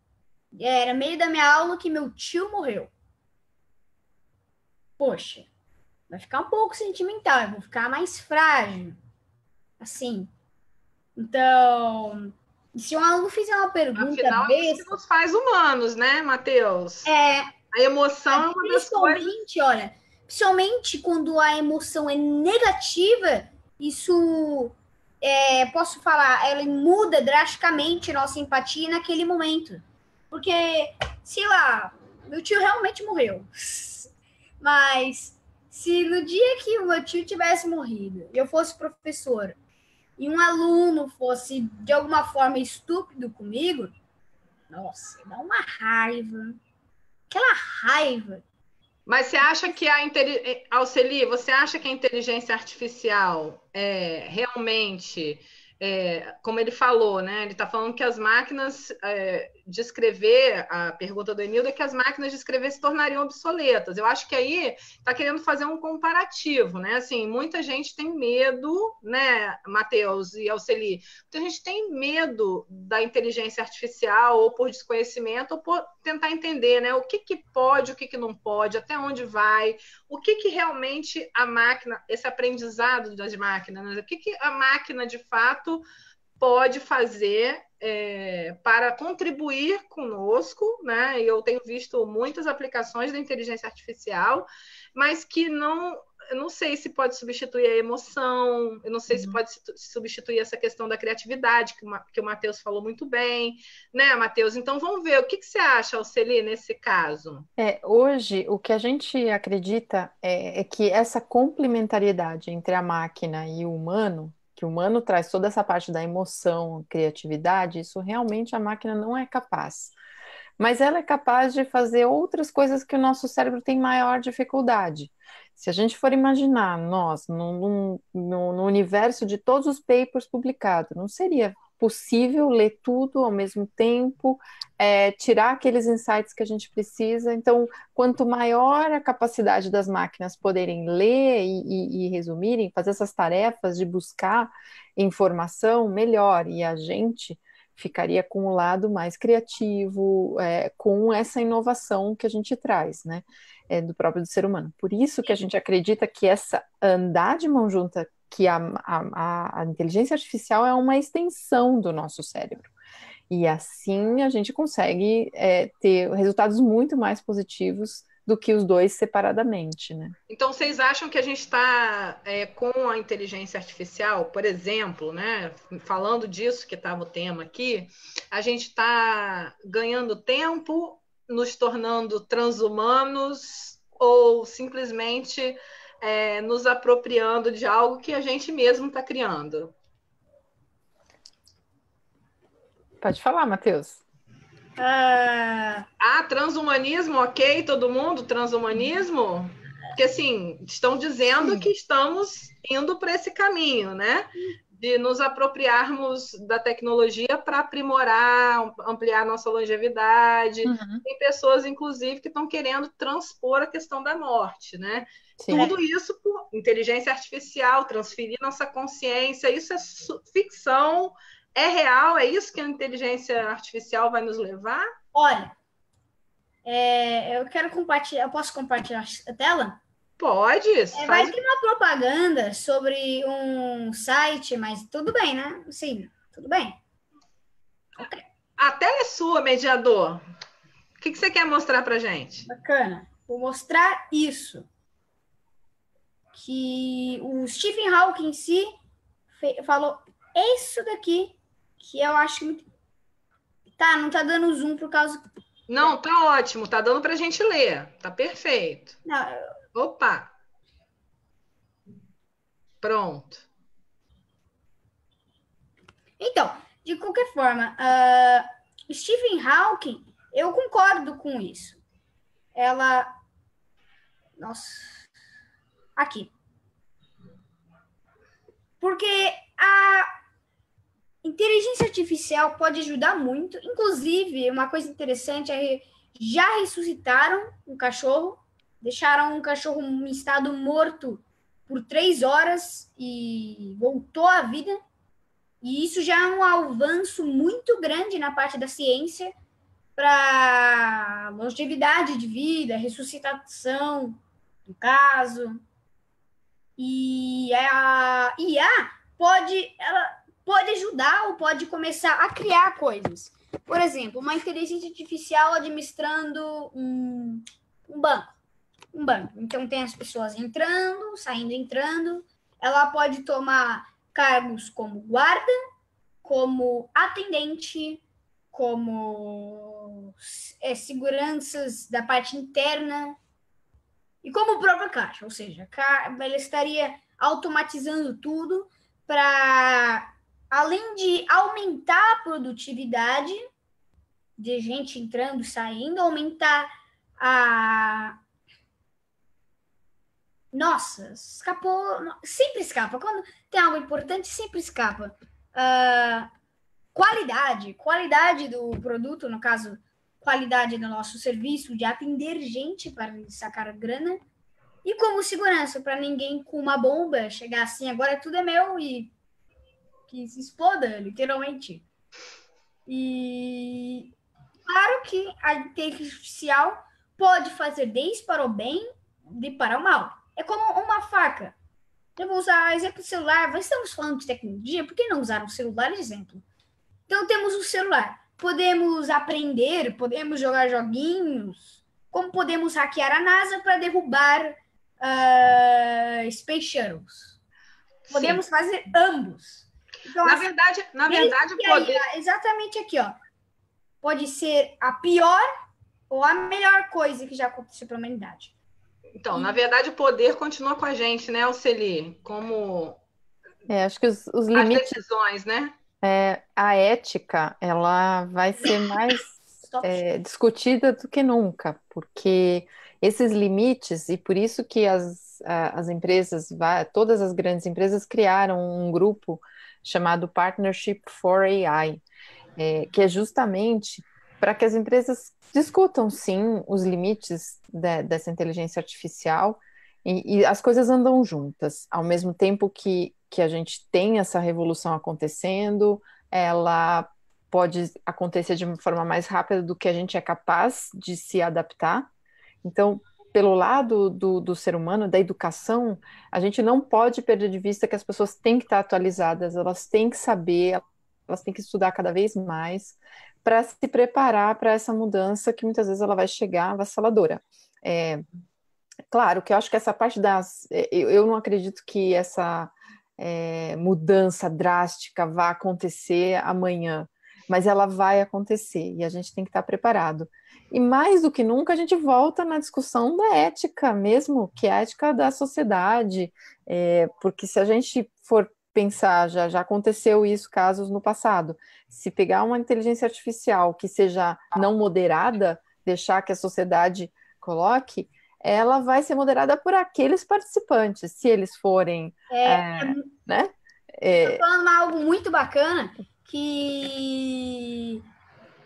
no meio da minha aula, que meu tio morreu. Poxa, vai ficar um pouco sentimental, eu vou ficar mais frágil. Assim. Então, se um aluno fizer uma pergunta Afinal, é isso que nos faz humanos, né, Matheus? A emoção é uma das coisas... Olha, principalmente quando a emoção é negativa, isso, posso falar, ela muda drasticamente nossa empatia naquele momento. Porque, sei lá, meu tio realmente morreu. Mas, se no dia que o meu tio tivesse morrido, eu fosse professora, e um aluno fosse, de alguma forma, estúpido comigo, nossa, dá uma raiva. Aquela raiva. Mas você acha que Alceli, você acha que a inteligência artificial realmente, como ele falou, né? Ele está falando que as máquinas de escrever, a pergunta do Enildo é que as máquinas de escrever se tornariam obsoletas. Eu acho que aí está querendo fazer um comparativo, né? Assim, muita gente tem medo, né, Matheus e Alceli? Muita gente tem medo da inteligência artificial, ou por desconhecimento, ou por tentar entender, né? O que pode, o que não pode, até onde vai, o que realmente a máquina, esse aprendizado das máquinas, né? O que a máquina de fato pode fazer para contribuir conosco, né? E eu tenho visto muitas aplicações da inteligência artificial, mas que eu não sei se pode substituir a emoção, eu não sei se pode substituir essa questão da criatividade, que o Matheus falou muito bem, né, Matheus? Então, vamos ver, o que você acha, Alceli, nesse caso? Hoje, o que a gente acredita é que essa complementariedade entre a máquina e o humano, que o humano traz toda essa parte da emoção, criatividade, isso realmente a máquina não é capaz. Mas ela é capaz de fazer outras coisas que o nosso cérebro tem maior dificuldade. Se a gente for imaginar nós no universo de todos os papers publicados, não seria possível ler tudo ao mesmo tempo, tirar aqueles insights que a gente precisa. Então, quanto maior a capacidade das máquinas poderem ler e resumirem, fazer essas tarefas de buscar informação, melhor. E a gente ficaria com o lado mais criativo, com essa inovação que a gente traz, né, do próprio do ser humano. Por isso que a gente acredita que essa andar de mão junta, que a inteligência artificial é uma extensão do nosso cérebro. E assim a gente consegue ter resultados muito mais positivos do que os dois separadamente, né? Então, vocês acham que a gente está com a inteligência artificial, por exemplo, né, falando disso que estava o tema aqui, a gente está ganhando tempo, nos tornando transhumanos, ou simplesmente nos apropriando de algo que a gente mesmo está criando? Pode falar, Matheus. Transhumanismo, ok, todo mundo, transhumanismo? Porque, assim, estão dizendo que estamos indo para esse caminho, né? De nos apropriarmos da tecnologia para aprimorar, ampliar nossa longevidade. Tem pessoas, inclusive, que estão querendo transpor a questão da morte, né? Sim. Tudo isso por inteligência artificial, transferir nossa consciência, isso é ficção. É real? É isso que a inteligência artificial vai nos levar? Olha, eu quero compartilhar. Eu posso compartilhar a tela? Pode, Vai faz. ter uma propaganda sobre um site, mas tudo bem, né? Sim, tudo bem. A tela é sua, mediador. O que você quer mostrar pra gente? Bacana. Vou mostrar isso. Que o Stephen Hawking em si falou isso daqui, que eu acho muito... Tá, não tá dando zoom por causa... Não, tá ótimo, tá dando pra gente ler. Tá perfeito. Não, Opa! Pronto. então, de qualquer forma, Stephen Hawking, eu concordo com isso. Ela... Nossa. Aqui. Porque a inteligência artificial pode ajudar muito. Inclusive, uma coisa interessante é já ressuscitaram um cachorro, deixaram um cachorro em estado morto por 3 horas e voltou à vida. E isso já é um avanço muito grande na parte da ciência para longevidade de vida, ressuscitação, no caso. E a IA pode ajudar ou pode começar a criar coisas. Por exemplo, uma inteligência artificial administrando um banco. Então, tem as pessoas entrando, saindo, entrando. Ela pode tomar cargos como guarda, como atendente, como seguranças da parte interna e como própria caixa. Ou seja, ela estaria automatizando tudo para, além de aumentar a produtividade de gente entrando e saindo, aumentar a... Nossa, escapou. Sempre escapa. Quando tem algo importante, sempre escapa. Qualidade do produto, no caso, qualidade do nosso serviço, de atender gente para sacar grana. E como segurança, para ninguém com uma bomba chegar assim, agora tudo é meu e que se exploda, literalmente. E claro que a inteligência artificial pode fazer desde para o bem e para o mal. É como uma faca. Eu vou usar exemplo de celular. Estamos falando de tecnologia, por que não usar um celular de exemplo? Então, temos um celular. Podemos aprender, podemos jogar joguinhos, como podemos hackear a NASA para derrubar Space Shuttles. Podemos fazer ambos. Então, na verdade, o poder... exatamente aqui, ó. Pode ser a pior ou a melhor coisa que já aconteceu para a humanidade. Então, na verdade, o poder continua com a gente, né, Alceli? Como acho que os limites, as decisões, né? a ética, ela vai ser mais discutida do que nunca, porque esses limites, e por isso que as empresas, todas as grandes empresas criaram um grupo chamado Partnership for AI, que é justamente para que as empresas discutam, sim, os limites dessa inteligência artificial e as coisas andam juntas. Ao mesmo tempo que a gente tem essa revolução acontecendo, ela pode acontecer de uma forma mais rápida do que a gente é capaz de se adaptar. Então, pelo lado do ser humano, da educação, a gente não pode perder de vista que as pessoas têm que estar atualizadas, elas têm que saber, elas têm que estudar cada vez mais para se preparar para essa mudança que muitas vezes ela vai chegar avassaladora. Claro que eu acho que essa parte eu não acredito que essa mudança drástica vá acontecer amanhã, mas ela vai acontecer e a gente tem que estar preparado. E mais do que nunca a gente volta na discussão da ética mesmo, que é a ética da sociedade, porque se a gente for pensar, já aconteceu isso, casos no passado, se pegar uma inteligência artificial que seja não moderada, deixar que a sociedade coloque, ela vai ser moderada por aqueles participantes, se eles forem, né? Estou falando algo muito bacana, que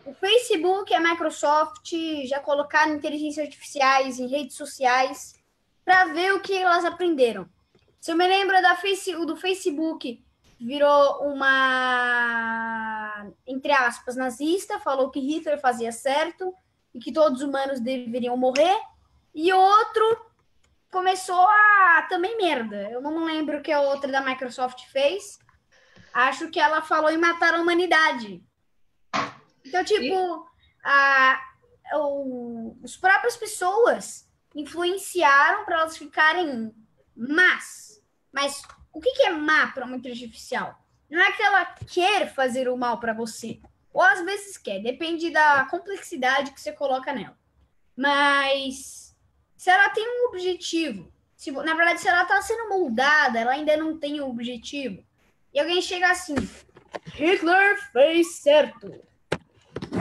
o Facebook e a Microsoft já colocaram inteligências artificiais em redes sociais para ver o que elas aprenderam. Se eu me lembro do Facebook, virou uma, entre aspas, nazista, falou que Hitler fazia certo e que todos os humanos deveriam morrer. E outro começou a também merda. Eu não lembro o que a outra da Microsoft fez. Acho que ela falou em matar a humanidade. Então, tipo, as próprias pessoas influenciaram para elas ficarem más. Mas o que é má para uma inteligência artificial? Não é que ela quer fazer o mal para você. Ou às vezes quer, depende da complexidade que você coloca nela. Mas se ela tem um objetivo, na verdade, se ela está sendo moldada, ela ainda não tem um objetivo. E alguém chega assim, Hitler fez certo.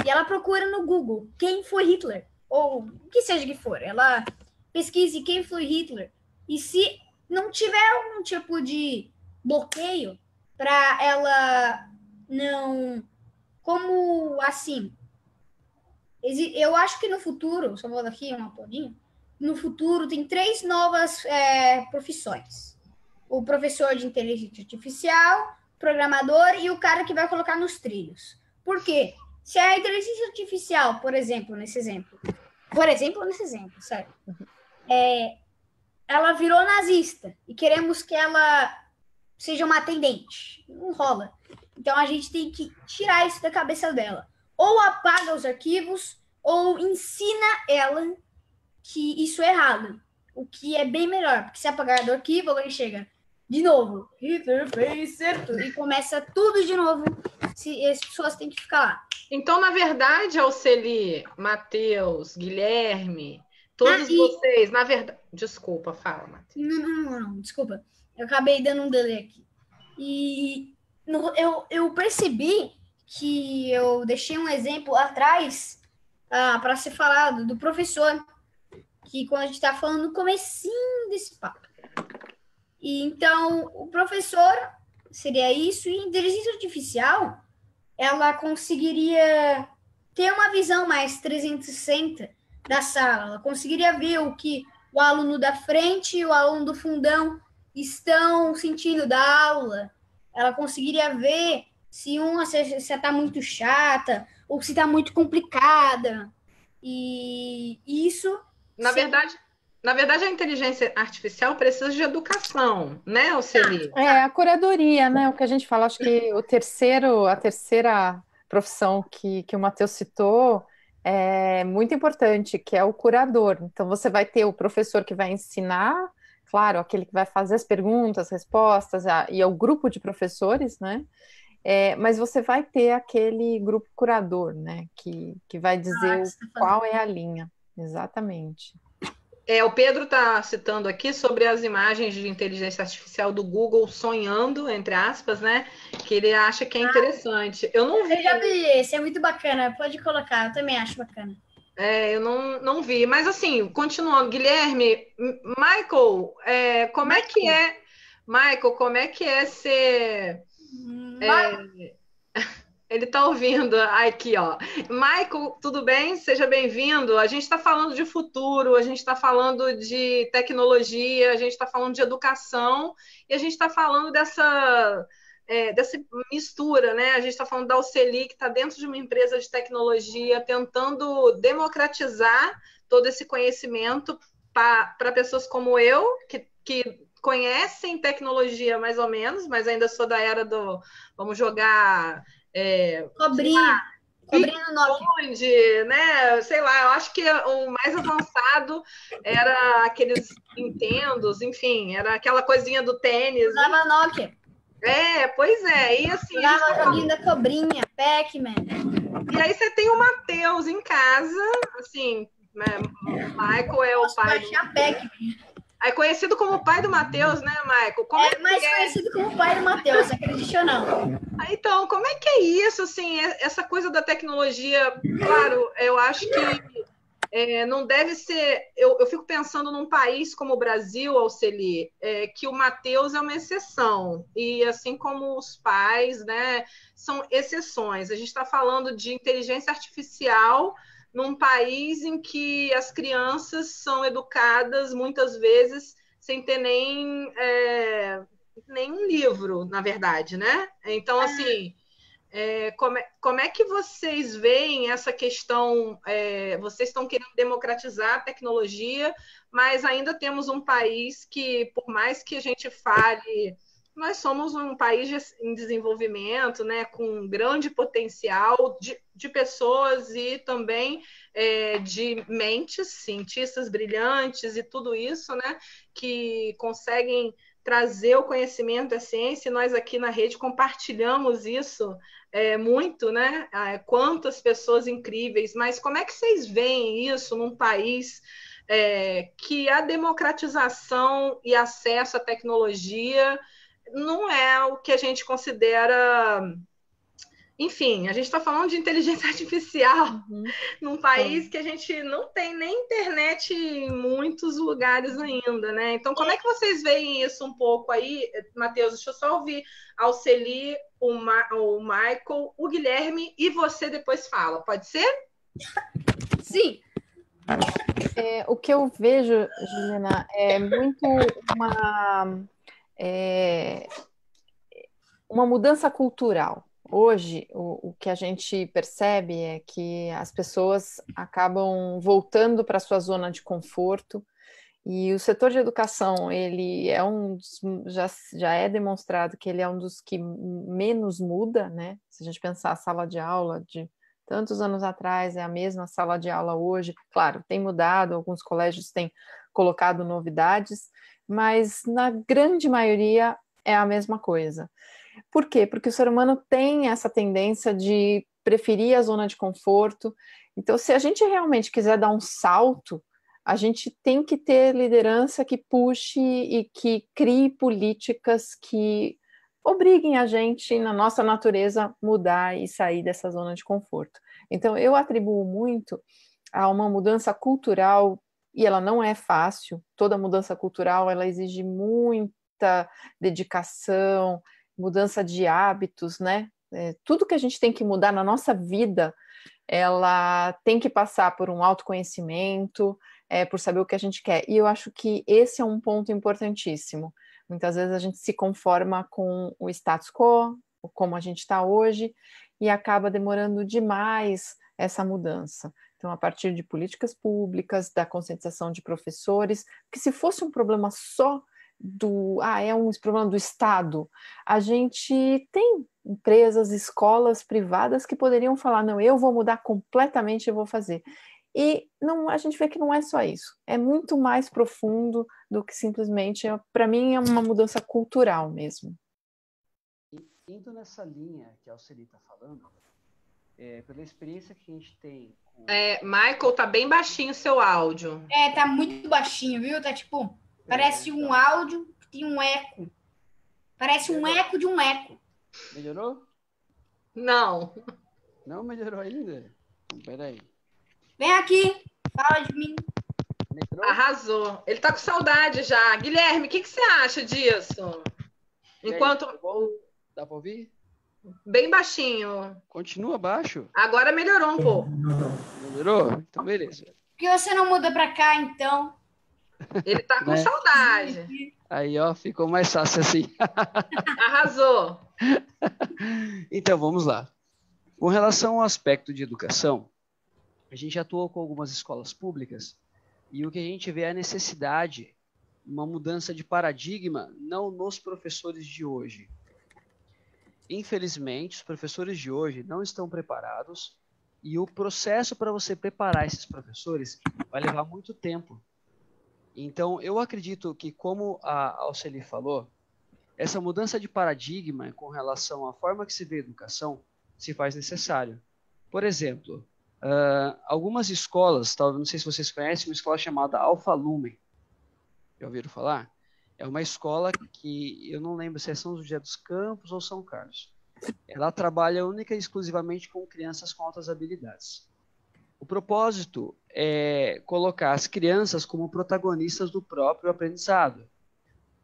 E ela procura no Google quem foi Hitler, ou o que seja que for. Ela pesquise quem foi Hitler. E se não tiver algum tipo de bloqueio para ela não... Como assim? Eu acho que no futuro, só vou dar aqui uma polinha, no futuro tem 3 novas profissões. O professor de inteligência artificial, programador e o cara que vai colocar nos trilhos. Por quê? Se a inteligência artificial, por exemplo, nesse exemplo, certo? Ela virou nazista e queremos que ela seja uma atendente. Não rola. Então a gente tem que tirar isso da cabeça dela. Ou apaga os arquivos, ou ensina ela que isso é errado. O que é bem melhor, porque se apagar do arquivo, alguém chega de novo, Hitler fez certo, e começa tudo de novo. As pessoas têm que ficar lá. Então, na verdade, Alceli, Matheus, Guilherme, todos vocês, na verdade... Desculpa, fala, Matheus. Não, desculpa. Eu acabei dando um delay aqui. E eu percebi que eu deixei um exemplo atrás para ser falado do professor, que quando a gente está falando no comecinho desse papo. E então, o professor seria isso, e a inteligência artificial, ela conseguiria ter uma visão mais 360 da sala, ela conseguiria ver o que o aluno da frente e o aluno do fundão estão sentindo da aula, ela conseguiria ver se está muito chata ou se está muito complicada, e isso... Na verdade, a inteligência artificial precisa de educação, né, Alceli? A curadoria, né? O que a gente fala, acho que a terceira profissão que o Matheus citou é muito importante, que é o curador. Então, você vai ter o professor que vai ensinar, claro, aquele que vai fazer as perguntas, respostas, e é o grupo de professores, né? Mas você vai ter aquele grupo curador, né? Que vai dizer qual é a linha. Exatamente. O Pedro está citando aqui sobre as imagens de inteligência artificial do Google sonhando, entre aspas, né? Que ele acha que é interessante. Eu não vi. Eu já vi esse, é muito bacana. Pode colocar, eu também acho bacana. Eu não vi. Mas assim, continuando, Guilherme, Michael, como é que é? Michael, como é que é ser... Ele está ouvindo aqui, ó. Michael, tudo bem? Seja bem-vindo. A gente está falando de futuro, a gente está falando de tecnologia, a gente está falando de educação e a gente está falando dessa mistura, né? A gente está falando da Alceli, que está dentro de uma empresa de tecnologia, tentando democratizar todo esse conhecimento para pessoas como eu, que conhecem tecnologia mais ou menos, mas ainda sou da era do vamos jogar... Cobrinha no Nokia, né? Sei lá, eu acho que o mais avançado era aqueles Nintendos, enfim, era aquela coisinha do tênis. Usava Nokia. Pois é. E assim, usava joguinho da cobrinha, Pac-Man. E aí você tem o Matheus em casa, assim, né? Michael é o pai. Pac-Man. É conhecido como o pai do Matheus, né, Michael? Mais conhecido como o pai do Matheus, acredite ou não. Então, como é que é isso, assim, essa coisa da tecnologia? Claro, eu acho que não deve ser... Eu fico pensando num país como o Brasil, Alceli, que o Matheus é uma exceção. E assim como os pais, né, são exceções. A gente está falando de inteligência artificial num país em que as crianças são educadas, muitas vezes, sem ter nem um livro, na verdade, né? Então, assim, Como é que vocês veem essa questão? Vocês estão querendo democratizar a tecnologia, mas ainda temos um país que, por mais que a gente fale, nós somos um país em desenvolvimento, né, com grande potencial de pessoas e também de mentes, cientistas brilhantes e tudo isso, né, que conseguem trazer o conhecimento, a ciência, e nós aqui na rede compartilhamos isso muito, né? Quantas pessoas incríveis, mas como é que vocês veem isso num país que a democratização e acesso à tecnologia não é o que a gente considera... Enfim, a gente está falando de inteligência artificial num país que a gente não tem nem internet em muitos lugares ainda, né? Então, como é que vocês veem isso um pouco aí? Matheus, deixa eu só ouvir a Alceli, o Michael, o Guilherme, e você depois fala. Pode ser? Sim. O que eu vejo, Juliana, é muito uma mudança cultural. Hoje, o que a gente percebe é que as pessoas acabam voltando para a sua zona de conforto, e o setor de educação, ele é já é demonstrado que ele é um dos que menos muda, né? Se a gente pensar a sala de aula de tantos anos atrás, é a mesma sala de aula hoje. Claro, tem mudado, alguns colégios têm colocado novidades, mas na grande maioria é a mesma coisa. Por quê? Porque o ser humano tem essa tendência de preferir a zona de conforto. Então, se a gente realmente quiser dar um salto, a gente tem que ter liderança que puxe e que crie políticas que obriguem a gente, na nossa natureza, mudar e sair dessa zona de conforto. Então, eu atribuo muito a uma mudança cultural, e ela não é fácil. Toda mudança cultural, ela exige muita dedicação, mudança de hábitos, né? Tudo que a gente tem que mudar na nossa vida, ela tem que passar por um autoconhecimento, por saber o que a gente quer. E eu acho que esse é um ponto importantíssimo. Muitas vezes a gente se conforma com o status quo, como a gente está hoje, e acaba demorando demais essa mudança. Então, a partir de políticas públicas, da conscientização de professores, que se fosse um problema só um problema do Estado, a gente tem empresas, escolas privadas que poderiam falar, não, eu vou mudar completamente e vou fazer. E a gente vê que não é só isso, é muito mais profundo do que simplesmente, para mim, é uma mudança cultural mesmo. Indo nessa linha que a Alceli está falando, pela experiência que a gente tem... Michael, tá bem baixinho o seu áudio. Tá muito baixinho, viu? Tá tipo... Parece um áudio que tem um eco. Parece um eco de um eco. Melhorou? Não. Não melhorou ainda? Peraí. Vem aqui, fala de mim. Melhorou? Arrasou. Ele tá com saudade já. Guilherme, o que você acha disso? Enquanto... Tá bom? Dá para ouvir? Bem baixinho. Continua baixo? Agora melhorou um pouco. Melhorou? Então, beleza. Por que você não muda para cá, então? Ele tá com saudade. Aí, ó, ficou mais fácil assim. Arrasou. Então, vamos lá. Com relação ao aspecto de educação, a gente atuou com algumas escolas públicas e o que a gente vê é a necessidade, uma mudança de paradigma, não nos professores de hoje. Infelizmente, os professores de hoje não estão preparados e o processo para você preparar esses professores vai levar muito tempo. Então, eu acredito que, como a Alceli falou, essa mudança de paradigma com relação à forma que se vê a educação se faz necessário. Por exemplo, algumas escolas, talvez, não sei se vocês conhecem, uma escola chamada Alfa Lumen. Já ouviram falar? É uma escola que, eu não lembro se é São José dos Campos ou São Carlos. Ela trabalha única e exclusivamente com crianças com altas habilidades. O propósito é colocar as crianças como protagonistas do próprio aprendizado.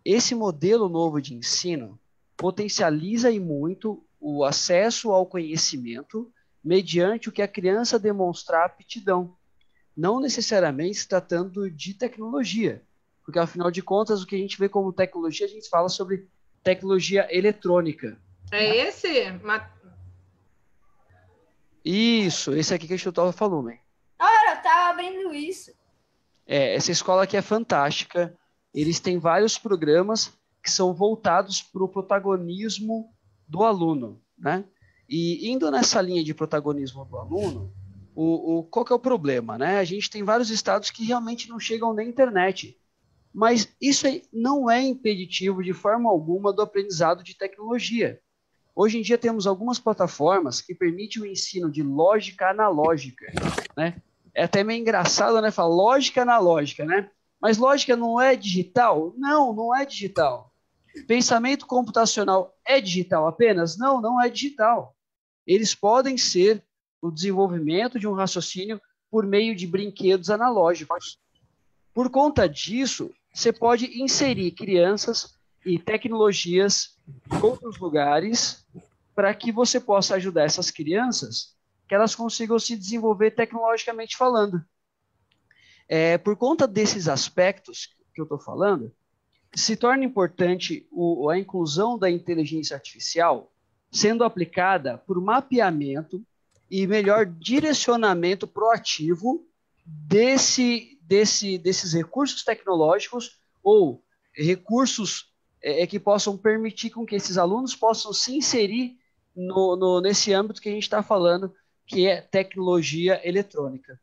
Esse modelo novo de ensino potencializa e muito o acesso ao conhecimento mediante o que a criança demonstrar aptidão, não necessariamente se tratando de tecnologia, porque afinal de contas o que a gente vê como tecnologia, a gente fala sobre tecnologia eletrônica. É esse? Isso, esse aqui que a gente estava falando, hein? Eu tava vendo isso. Essa escola aqui é fantástica. Eles têm vários programas que são voltados para o protagonismo do aluno, né? E indo nessa linha de protagonismo do aluno, qual que é o problema, né? A gente tem vários estados que realmente não chegam na internet. Mas isso aí não é impeditivo de forma alguma do aprendizado de tecnologia. Hoje em dia temos algumas plataformas que permitem o ensino de lógica analógica, né? É até meio engraçado, né? Falar lógica analógica, né? Mas lógica não é digital? Não, não é digital. Pensamento computacional é digital apenas? Não, não é digital. Eles podem ser o desenvolvimento de um raciocínio por meio de brinquedos analógicos. Por conta disso, você pode inserir crianças e tecnologias em outros lugares para que você possa ajudar essas crianças que elas consigam se desenvolver tecnologicamente falando. Por conta desses aspectos que eu estou falando, se torna importante a inclusão da inteligência artificial sendo aplicada por mapeamento e melhor direcionamento proativo desses recursos tecnológicos ou recursos que possam permitir com que esses alunos possam se inserir nesse âmbito que a gente está falando, que é tecnologia eletrônica,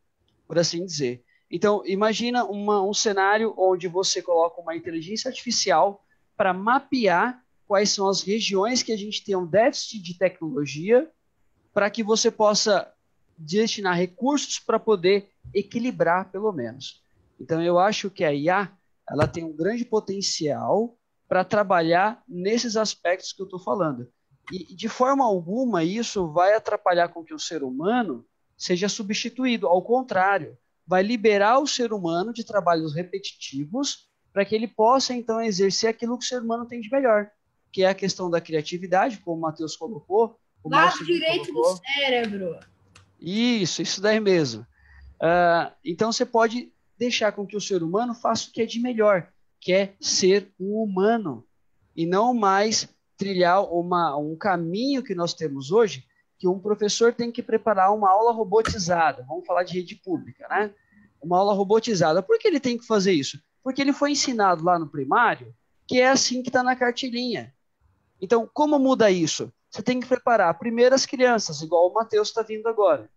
por assim dizer. Então, imagina um cenário onde você coloca uma inteligência artificial para mapear quais são as regiões que a gente tem um déficit de tecnologia para que você possa destinar recursos para poder equilibrar, pelo menos. Então, eu acho que a IA ela tem um grande potencial para trabalhar nesses aspectos que eu estou falando. E, de forma alguma, isso vai atrapalhar com que o ser humano seja substituído. Ao contrário, vai liberar o ser humano de trabalhos repetitivos para que ele possa, então, exercer aquilo que o ser humano tem de melhor, que é a questão da criatividade, como o Matheus colocou. Lado direito do cérebro. Isso daí mesmo. Então, você pode deixar com que o ser humano faça o que é de melhor, que é ser um humano, e não mais trilhar um caminho que nós temos hoje, que um professor tem que preparar uma aula robotizada. Vamos falar de rede pública, né? Uma aula robotizada. Por que ele tem que fazer isso? Porque ele foi ensinado lá no primário que é assim que está na cartilhinha. Então, como muda isso? Você tem que preparar primeiro as crianças, igual o Matheus está vindo agora.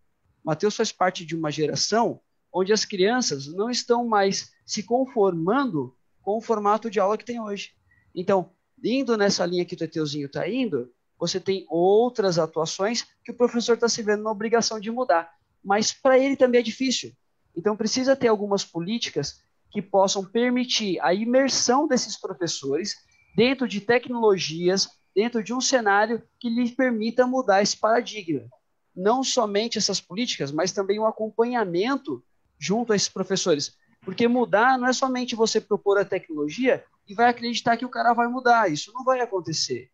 O Matheus faz parte de uma geração onde as crianças não estão mais se conformando com o formato de aula que tem hoje. Então, indo nessa linha que o Teteuzinho está indo, você tem outras atuações que o professor está se vendo na obrigação de mudar. Mas para ele também é difícil. Então, precisa ter algumas políticas que possam permitir a imersão desses professores dentro de tecnologias, dentro de um cenário que lhe permita mudar esse paradigma. Não somente essas políticas, mas também um acompanhamento junto a esses professores. Porque mudar não é somente você propor a tecnologia e vai acreditar que o cara vai mudar. Isso não vai acontecer.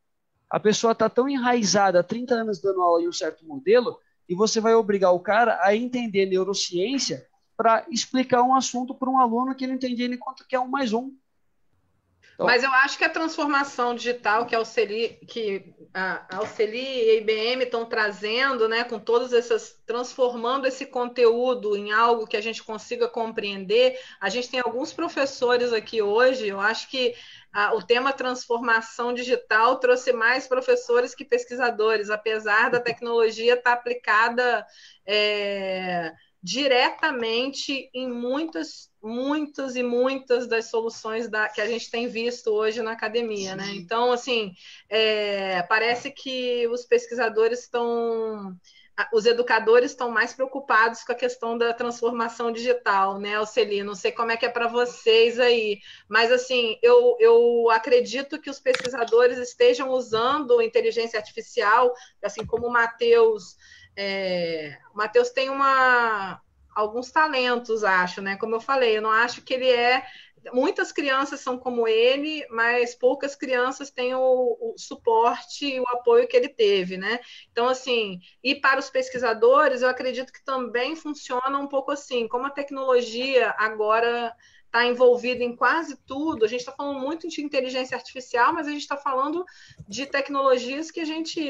A pessoa está tão enraizada há 30 anos dando aula em um certo modelo e você vai obrigar o cara a entender neurociência para explicar um assunto para um aluno que não entendia nem quanto que é 1 mais 1. Então, mas eu acho que a transformação digital que a Alceli e a IBM estão trazendo, né, com todas essas, transformando esse conteúdo em algo que a gente consiga compreender. A gente tem alguns professores aqui hoje, eu acho que o tema transformação digital trouxe mais professores que pesquisadores, apesar da tecnologia estar aplicada diretamente em muitas das soluções que a gente tem visto hoje na academia, né? Então, assim, parece que os pesquisadores os educadores estão mais preocupados com a questão da transformação digital, né, Alceli? Não sei como é que é para vocês aí, mas, assim, eu acredito que os pesquisadores estejam usando inteligência artificial, assim como o Matheus tem alguns talentos, acho, né? Como eu falei, eu não acho que ele muitas crianças são como ele, mas poucas crianças têm o suporte e o apoio que ele teve, né? Então, assim, e para os pesquisadores, eu acredito que também funciona um pouco assim, como a tecnologia agora está envolvido em quase tudo. A gente está falando muito de inteligência artificial, mas a gente está falando de tecnologias que a gente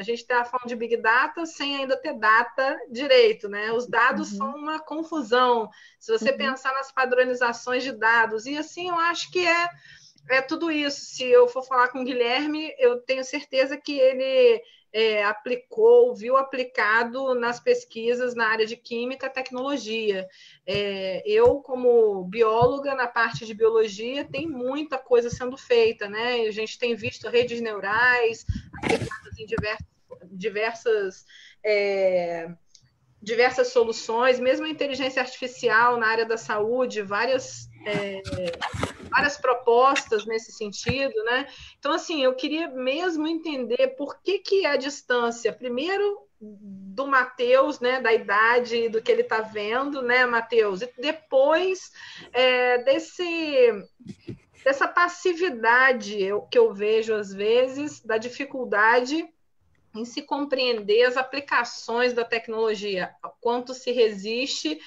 está falando de Big Data sem ainda ter data direito, né? Os dados são uma confusão. Se você pensar nas padronizações de dados, e assim eu acho que é tudo isso. Se eu for falar com o Guilherme, eu tenho certeza que ele viu aplicado nas pesquisas na área de química, tecnologia. Eu, como bióloga, na parte de biologia, tem muita coisa sendo feita, né? A gente tem visto redes neurais aplicadas em diversas soluções, mesmo a inteligência artificial na área da saúde, várias propostas nesse sentido, né? Então, assim, eu queria mesmo entender por que a distância, primeiro, do Matheus, né, da idade, do que ele está vendo, né, Matheus? E depois dessa passividade que eu vejo, às vezes, da dificuldade em se compreender as aplicações da tecnologia, quanto se resiste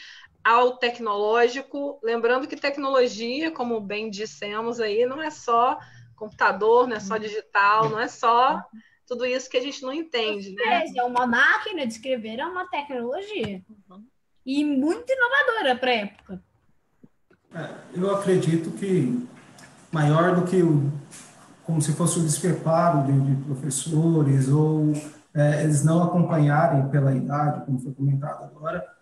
ao tecnológico, lembrando que tecnologia, como bem dissemos aí, não é só computador, não é só digital, não é só tudo isso que a gente não entende, né? É uma máquina de escrever, é uma tecnologia. E muito inovadora para a época. Eu acredito que maior do que como se fosse o despreparo de professores ou eles não acompanharem pela idade, como foi comentado agora,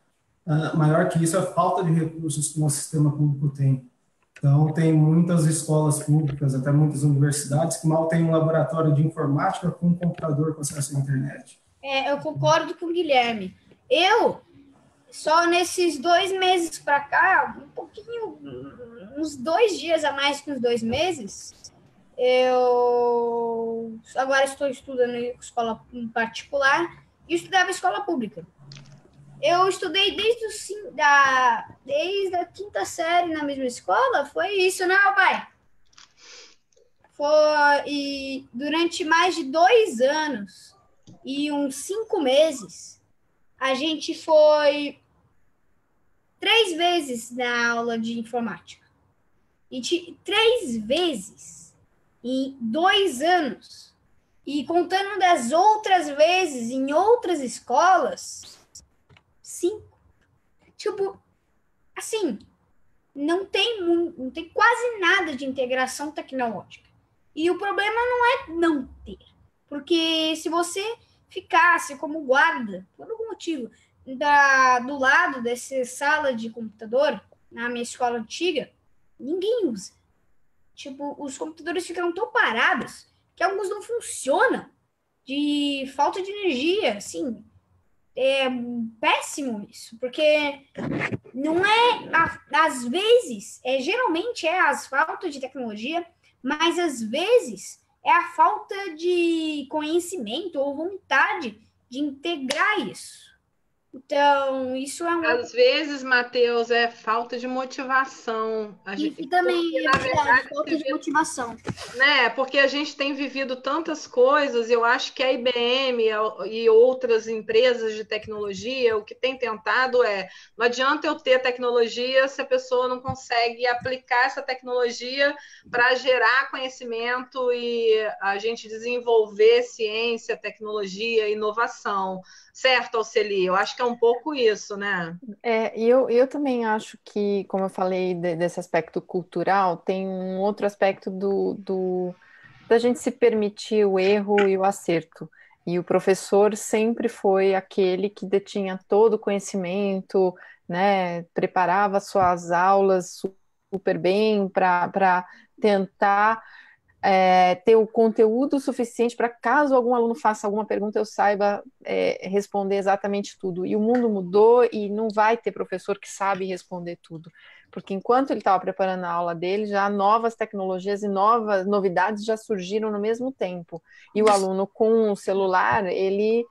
maior que isso é a falta de recursos que o nosso sistema público tem. Então, tem muitas escolas públicas, até muitas universidades, que mal têm um laboratório de informática com um computador com acesso à internet. Eu concordo com o Guilherme. Eu, só nesses 2 meses para cá, uns 2 dias a mais que uns 2 meses, eu agora estou estudando em escola particular e estudava em escola pública. Eu estudei desde a 5ª série na mesma escola, foi isso, não, pai? E durante mais de 2 anos e uns 5 meses, a gente foi 3 vezes na aula de informática. E 3 vezes em 2 anos. E contando das outras vezes em outras escolas, 5. Tipo, assim, não tem quase nada de integração tecnológica. E o problema não é não ter. Porque se você ficasse como guarda, por algum motivo, do lado dessa sala de computador, na minha escola antiga, ninguém usa. Tipo, os computadores ficam tão parados que alguns não funcionam de falta de energia, assim. É péssimo isso, porque não às vezes, geralmente é as faltas de tecnologia, mas às vezes é a falta de conhecimento ou vontade de integrar isso. Então, isso é Às vezes, Matheus, é falta de motivação. Isso também na verdade, falta de motivação. Né? Porque a gente tem vivido tantas coisas, eu acho que a IBM e outras empresas de tecnologia, o que tem tentado não adianta eu ter tecnologia se a pessoa não consegue aplicar essa tecnologia para gerar conhecimento e a gente desenvolver ciência, tecnologia, inovação. Certo, Alceli? Eu acho que é um pouco isso, né? E eu também acho que, como eu falei desse aspecto cultural, tem um outro aspecto da gente se permitir o erro e o acerto. E o professor sempre foi aquele que detinha todo o conhecimento, né? Preparava suas aulas super bem para tentar ter o conteúdo suficiente para caso algum aluno faça alguma pergunta, eu saiba responder exatamente tudo. E o mundo mudou e não vai ter professor que sabe responder tudo. Porque enquanto ele estava preparando a aula dele, já novas tecnologias e novas novidades já surgiram no mesmo tempo. E o aluno com o celular, ele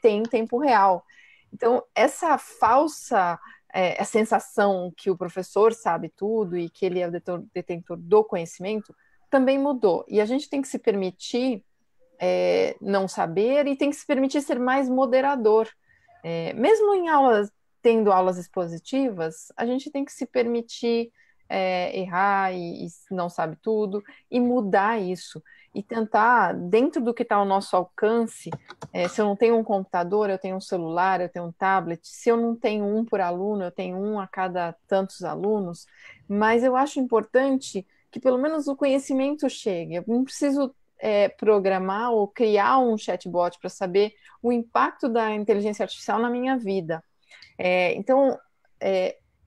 tem em tempo real. Então, essa falsa a sensação que o professor sabe tudo e que ele é o detentor do conhecimento, também mudou. E a gente tem que se permitir não saber e tem que se permitir ser mais moderador. Mesmo em aulas tendo aulas expositivas, a gente tem que se permitir errar e não sabe tudo, e mudar isso, e tentar, dentro do que está ao nosso alcance, se eu não tenho um computador, eu tenho um celular, eu tenho um tablet, se eu não tenho um por aluno, eu tenho um a cada tantos alunos, mas eu acho importante que pelo menos o conhecimento chegue. Eu não preciso programar ou criar um chatbot para saber o impacto da inteligência artificial na minha vida. Então,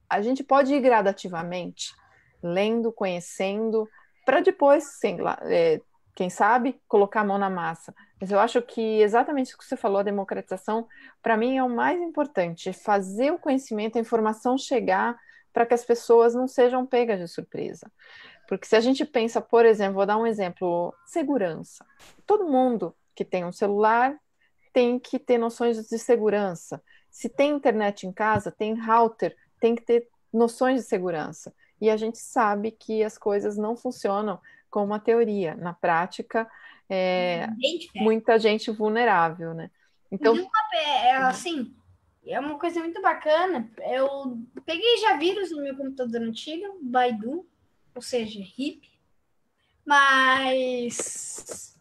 a gente pode ir gradativamente, lendo, conhecendo, para depois, quem sabe, colocar a mão na massa. Mas eu acho que exatamente o que você falou, a democratização, para mim é o mais importante, é fazer o conhecimento, a informação chegar para que as pessoas não sejam pegas de surpresa. Porque se a gente pensa, por exemplo, vou dar um exemplo, segurança. Todo mundo que tem um celular tem que ter noções de segurança. Se tem internet em casa, tem router, tem que ter noções de segurança. E a gente sabe que as coisas não funcionam como uma teoria. Na prática, muita gente vulnerável, né? Então, assim, é uma coisa muito bacana. Eu peguei já vírus no meu computador antigo, Baidu, ou seja, RIP, mas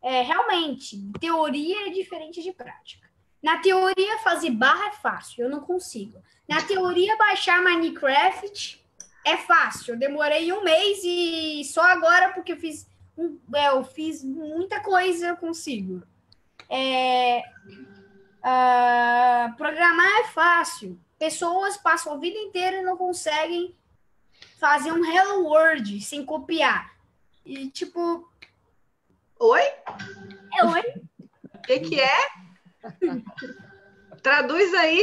realmente, teoria é diferente de prática. Na teoria, fazer barra é fácil, eu não consigo. Na teoria, baixar Minecraft é fácil. Eu demorei 1 mês e só agora, porque eu fiz muita coisa, eu consigo. Programar é fácil. Pessoas passam a vida inteira e não conseguem fazer um Hello World sem copiar. E tipo... Oi? Oi? O que é? Traduz aí.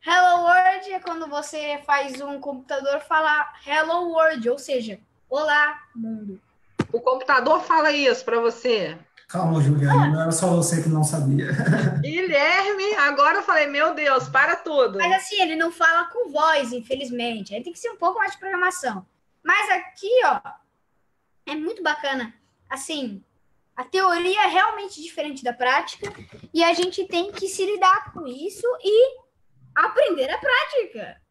Hello World é quando você faz um computador falar Hello World, ou seja, olá, mundo. O computador fala isso para você. Calma, Juliana, não era só você que não sabia. Guilherme, agora eu falei, meu Deus, para tudo. Mas assim, ele não fala com voz, infelizmente. Aí tem que ser um pouco mais de programação. Mas aqui, ó, é muito bacana. Assim, a teoria é realmente diferente da prática e a gente tem que se lidar com isso e aprender a prática.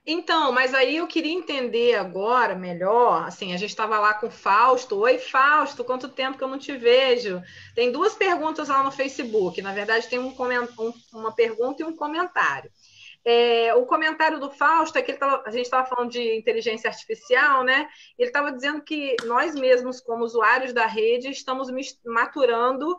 Então, mas aí eu queria entender agora melhor, assim, a gente estava lá com o Fausto. Oi, Fausto, quanto tempo que eu não te vejo? Tem 2 perguntas lá no Facebook, na verdade tem uma pergunta e um comentário. O comentário do Fausto é que a gente estava falando de inteligência artificial, né? Ele estava dizendo que nós mesmos, como usuários da rede, estamos maturando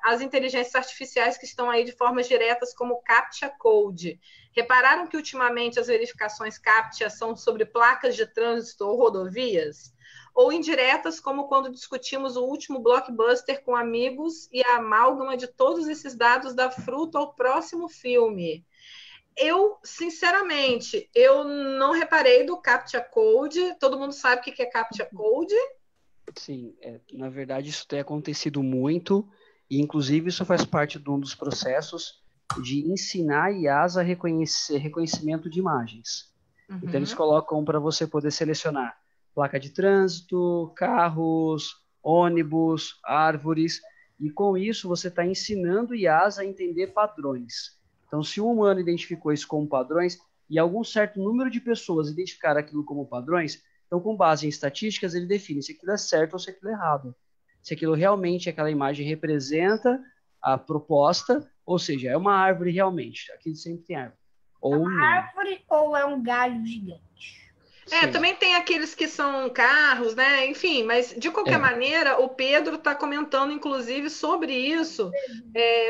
as inteligências artificiais que estão aí de formas diretas, como o CAPTCHA Code. Repararam que ultimamente as verificações CAPTCHA são sobre placas de trânsito ou rodovias? Ou indiretas, como quando discutimos o último blockbuster com amigos e a amálgama de todos esses dados da fruta ao próximo filme. Eu, sinceramente, eu não reparei do CAPTCHA Code. Todo mundo sabe o que é CAPTCHA Code? Sim, na verdade isso tem acontecido muito, e inclusive isso faz parte de um dos processos de ensinar IAs a reconhecimento de imagens. Uhum. Então eles colocam para você poder selecionar placa de trânsito, carros, ônibus, árvores, e com isso você está ensinando IAs a entender padrões. Então, se o humano identificou isso como padrões e algum certo número de pessoas identificaram aquilo como padrões, então, com base em estatísticas, ele define se aquilo é certo ou se aquilo é errado. Se aquilo realmente, aquela imagem representa a proposta, ou seja, é uma árvore realmente. Aqui sempre tem árvore. Ou uma árvore ou é um galho gigante. Também tem aqueles que são carros, né? Enfim, mas de qualquer maneira, o Pedro está comentando, inclusive, sobre isso,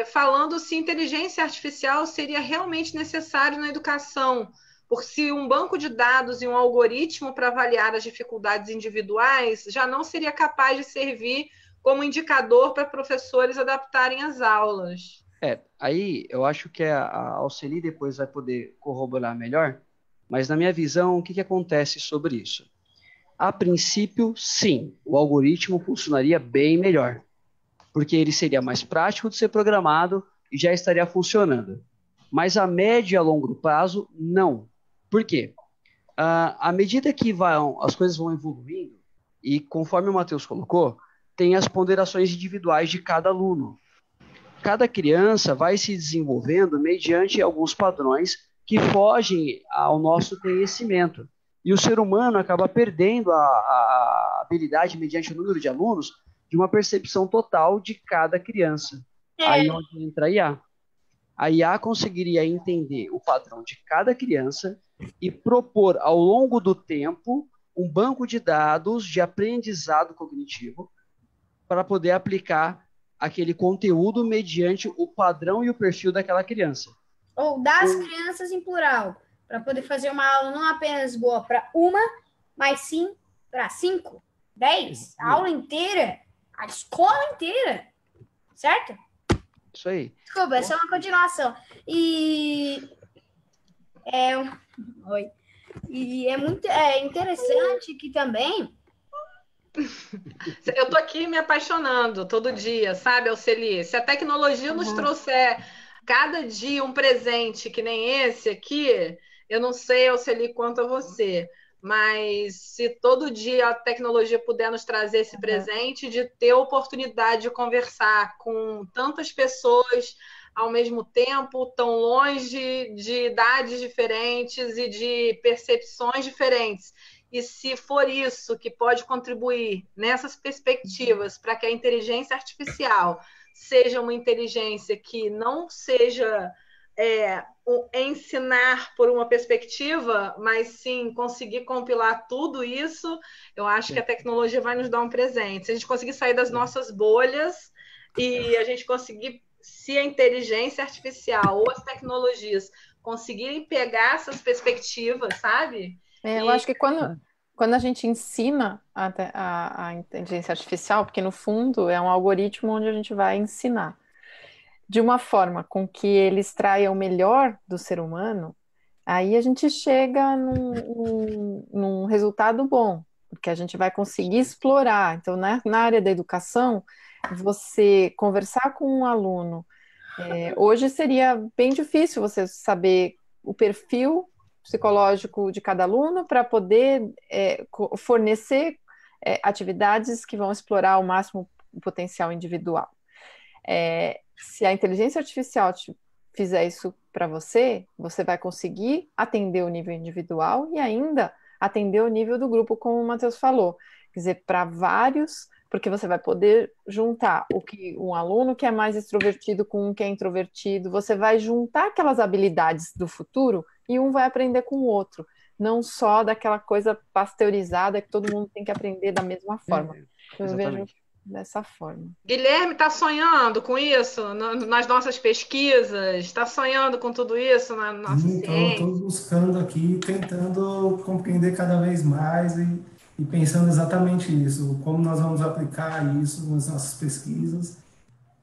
falando se inteligência artificial seria realmente necessário na educação, porque se um banco de dados e um algoritmo para avaliar as dificuldades individuais já não seria capaz de servir como indicador para professores adaptarem as aulas. Aí eu acho que a Alceli depois vai poder corroborar melhor, mas na minha visão, o que acontece sobre isso? A princípio, sim, o algoritmo funcionaria bem melhor, porque ele seria mais prático de ser programado e já estaria funcionando. Mas a médio e a longo prazo, não. Por quê? À medida que as coisas vão evoluindo, e conforme o Matheus colocou, tem as ponderações individuais de cada aluno. cada criança vai se desenvolvendo mediante alguns padrões que fogem ao nosso conhecimento. E o ser humano acaba perdendo a habilidade, mediante o número de alunos, de uma percepção total de cada criança. Aí onde entra a IA. A IA conseguiria entender o padrão de cada criança e propor, ao longo do tempo, um banco de dados de aprendizado cognitivo para poder aplicar aquele conteúdo mediante o padrão e o perfil daquela criança. Ou das crianças em plural, para poder fazer uma aula não apenas boa para uma, mas sim para 5, 10, a aula inteira, a escola inteira, certo? Isso aí. Desculpa, essa é uma continuação. Oi. E é muito interessante que também... Eu tô aqui me apaixonando todo dia, sabe, Alceli? Se a tecnologia nos trouxer cada dia um presente que nem esse aqui, eu não sei, Alceli, quanto a você, mas se todo dia a tecnologia puder nos trazer esse presente de ter a oportunidade de conversar com tantas pessoas ao mesmo tempo, tão longe, de idades diferentes e de percepções diferentes. E se for isso que pode contribuir nessas perspectivas para que a inteligência artificial seja uma inteligência que não seja ensinar por uma perspectiva, mas sim conseguir compilar tudo isso, eu acho que a tecnologia vai nos dar um presente. Se a gente conseguir sair das nossas bolhas e a gente conseguir, se a inteligência artificial ou as tecnologias conseguirem pegar essas perspectivas, sabe? Eu acho que quando a gente ensina a inteligência artificial, porque no fundo é um algoritmo onde a gente vai ensinar de uma forma com que ele extraia o melhor do ser humano, aí a gente chega num resultado bom, porque a gente vai conseguir explorar. Então, na área da educação, você conversar com um aluno, hoje seria bem difícil você saber o perfil psicológico de cada aluno para poder fornecer atividades que vão explorar ao máximo o potencial individual. Se a inteligência artificial fizer isso para você, você vai conseguir atender o nível individual e ainda atender o nível do grupo, como o Matheus falou. Quer dizer, para vários, porque você vai poder juntar um aluno que é mais extrovertido com um que é introvertido, você vai juntar aquelas habilidades do futuro e um vai aprender com o outro, não só daquela coisa pasteurizada que todo mundo tem que aprender da mesma forma. Eu vejo dessa forma. Guilherme está sonhando com isso nas nossas pesquisas? Está sonhando com tudo isso na nossa ciência? Então, eu estou buscando aqui, tentando compreender cada vez mais e pensando exatamente isso, como nós vamos aplicar isso nas nossas pesquisas.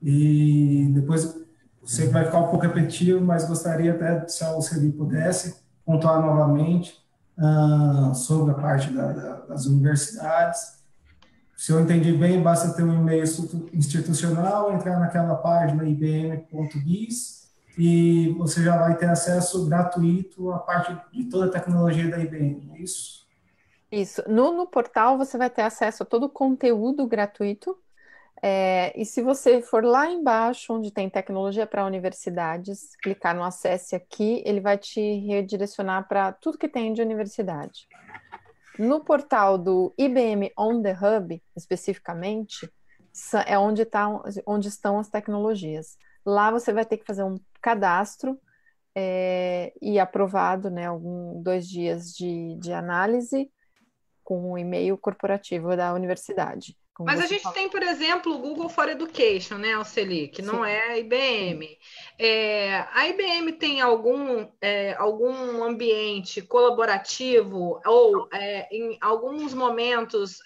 E depois, sei que vai ficar um pouco repetitivo, mas gostaria até, se a Alceli pudesse, pontuar novamente sobre a parte das universidades. Se eu entendi bem, basta ter um e-mail institucional, entrar naquela página ibm.biz e você já vai ter acesso gratuito à parte de toda a tecnologia da IBM, é isso? Isso. No portal você vai ter acesso a todo o conteúdo gratuito. E se você for lá embaixo, onde tem tecnologia para universidades, clicar no Acesse Aqui, ele vai te redirecionar para tudo que tem de universidade. No portal do IBM On The Hub, especificamente, é onde estão as tecnologias. Lá você vai ter que fazer um cadastro e aprovado, né, 2 dias de análise com o e-mail corporativo da universidade. Mas a gente tem, por exemplo, o Google for Education, né, Alceli, que não é a IBM. A IBM tem algum ambiente colaborativo ou, em alguns momentos,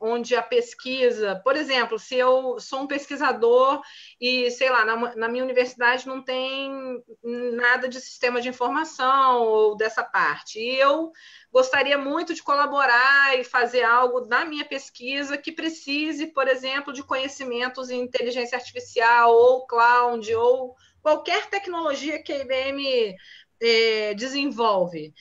onde a pesquisa... Por exemplo, se eu sou um pesquisador e, sei lá, na minha universidade não tem nada de sistema de informação ou dessa parte, e eu gostaria muito de colaborar e fazer algo na minha pesquisa que precise, por exemplo, de conhecimentos em inteligência artificial ou cloud ou qualquer tecnologia que a IBM desenvolve.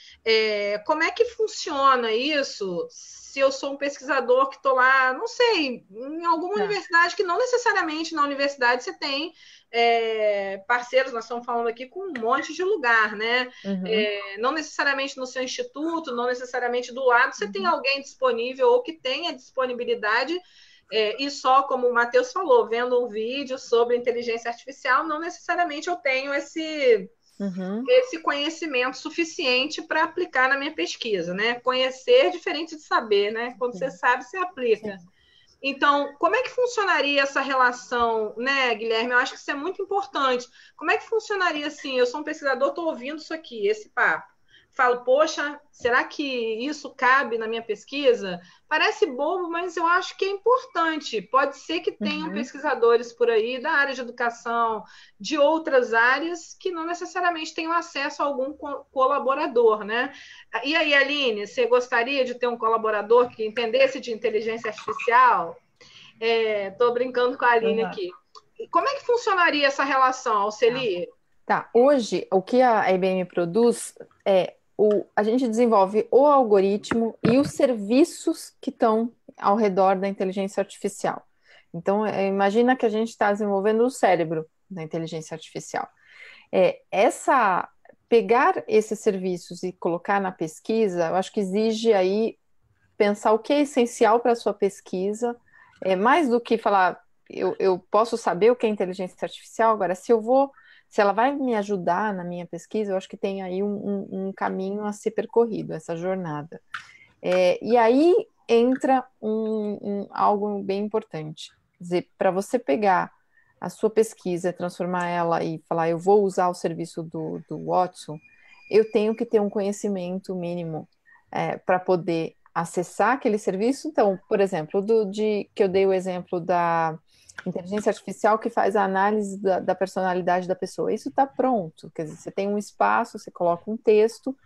Como é que funciona isso se eu sou um pesquisador que estou lá, não sei, em alguma universidade, que não necessariamente na universidade você tem parceiros, nós estamos falando aqui com um monte de lugar, né? Não necessariamente no seu instituto, não necessariamente do lado, você tem alguém disponível ou que tenha disponibilidade, e só, como o Matheus falou, vendo um vídeo sobre inteligência artificial, não necessariamente eu tenho esse conhecimento suficiente para aplicar na minha pesquisa, né? Conhecer é diferente de saber, né? Quando você sabe, você aplica. Então, como é que funcionaria essa relação, né, Guilherme? Eu acho que isso é muito importante. Como é que funcionaria assim? Eu sou um pesquisador, estou ouvindo isso aqui, esse papo. Falo, poxa, será que isso cabe na minha pesquisa? Parece bobo, mas eu acho que é importante. Pode ser que tenham pesquisadores por aí da área de educação, de outras áreas, que não necessariamente tenham acesso a algum colaborador, né? E aí, Aline, você gostaria de ter um colaborador que entendesse de inteligência artificial? Estou brincando com a Aline aqui. Como é que funcionaria essa relação, Alceli? Tá, hoje o que a IBM produz a gente desenvolve o algoritmo e os serviços que estão ao redor da inteligência artificial. Então, imagina que a gente está desenvolvendo o cérebro da inteligência artificial. Pegar esses serviços e colocar na pesquisa, eu acho que exige aí pensar o que é essencial para a sua pesquisa, mais do que falar, eu posso saber o que é inteligência artificial, agora, se ela vai me ajudar na minha pesquisa, eu acho que tem aí um caminho a ser percorrido, essa jornada. E aí entra algo bem importante. Quer dizer, para você pegar a sua pesquisa, transformar ela e falar, eu vou usar o serviço do Watson, eu tenho que ter um conhecimento mínimo para poder acessar aquele serviço. Então, por exemplo, que eu dei o exemplo da inteligência artificial que faz a análise da personalidade da pessoa. Isso está pronto. Quer dizer, você tem um espaço, você coloca um texto,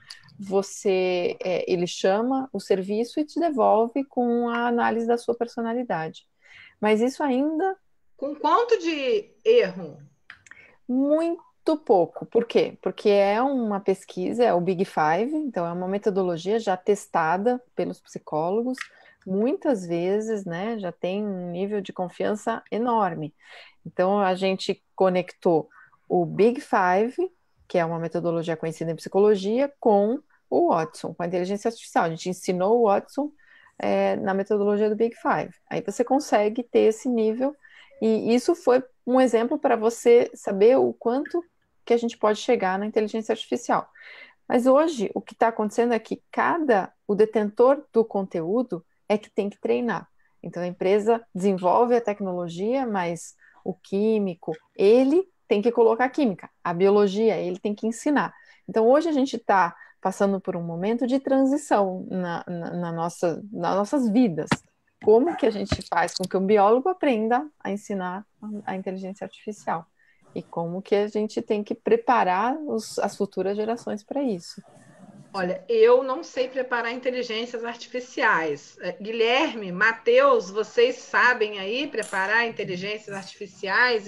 ele chama o serviço e te devolve com a análise da sua personalidade. Mas isso ainda... Com quanto de erro? Muito pouco. Por quê? Porque é uma pesquisa, é o Big Five, então é uma metodologia já testada pelos psicólogos, muitas vezes, né, já tem um nível de confiança enorme. Então, a gente conectou o Big Five, que é uma metodologia conhecida em psicologia, com o Watson, com a inteligência artificial. A gente ensinou o Watson na metodologia do Big Five. Aí você consegue ter esse nível, e isso foi um exemplo para você saber o quanto que a gente pode chegar na inteligência artificial. Mas hoje, o que está acontecendo é que o detentor do conteúdo é que tem que treinar. Então, a empresa desenvolve a tecnologia, mas o químico, ele tem que colocar a química. A biologia, ele tem que ensinar. Então, hoje a gente está passando por um momento de transição nas nossas vidas. Como que a gente faz com que um biólogo aprenda a ensinar a inteligência artificial? E como que a gente tem que preparar as futuras gerações para isso? Olha, eu não sei preparar inteligências artificiais. Guilherme, Matheus, vocês sabem aí preparar inteligências artificiais?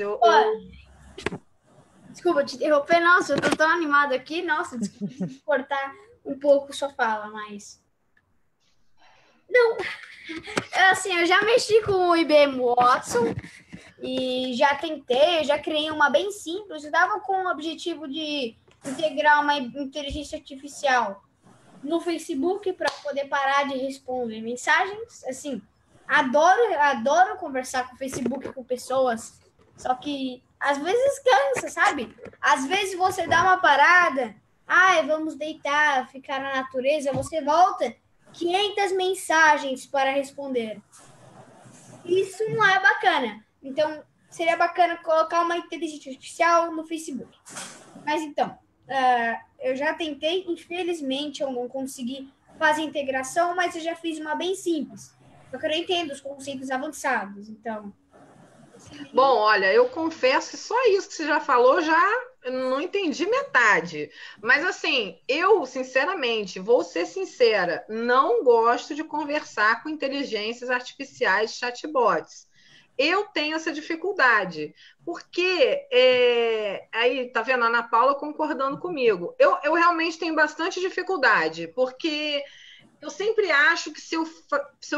Desculpa te interromper, nossa, eu tô tão animada aqui, nossa, desculpa cortar um pouco sua fala, mas... Não, assim, eu já mexi com o IBM Watson e já tentei, já criei uma bem simples, eu dava com o objetivo de integrar uma inteligência artificial no Facebook para poder parar de responder mensagens. Assim, adoro conversar com o Facebook com pessoas, só que às vezes cansa, sabe? Às vezes você dá uma parada, vamos deitar, ficar na natureza, você volta 500 mensagens para responder. Isso não é bacana. Então, seria bacana colocar uma inteligência artificial no Facebook. Mas então, eu já tentei, infelizmente eu não consegui fazer integração, mas eu já fiz uma bem simples. Só que eu não entendo os conceitos avançados, então... Bom, olha, eu confesso que só isso que você já falou, eu não entendi metade. Mas assim, eu, sinceramente, vou ser sincera, não gosto de conversar com inteligências artificiais, chatbots. eu tenho essa dificuldade, porque aí tá vendo a Ana Paula concordando comigo. Eu realmente tenho bastante dificuldade, porque eu sempre acho que se eu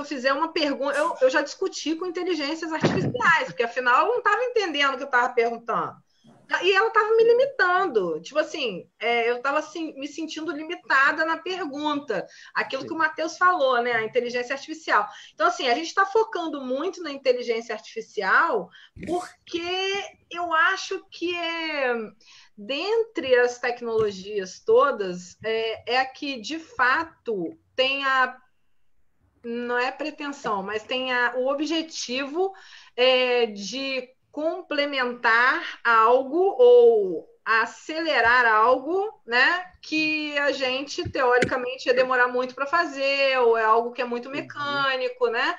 fizer uma pergunta, eu já discuti com inteligências artificiais, porque afinal eu não estava entendendo o que eu estava perguntando. E ela estava me limitando. Tipo assim, eu estava assim, me sentindo limitada na pergunta. Aquilo que o Matheus falou, né? A inteligência artificial. Então, assim, a gente está focando muito na inteligência artificial porque eu acho que dentre as tecnologias todas, é a que, de fato, tem não é pretensão, mas tem o objetivo de complementar algo ou acelerar algo, né, que a gente, teoricamente, ia demorar muito para fazer, ou é algo que é muito mecânico, né?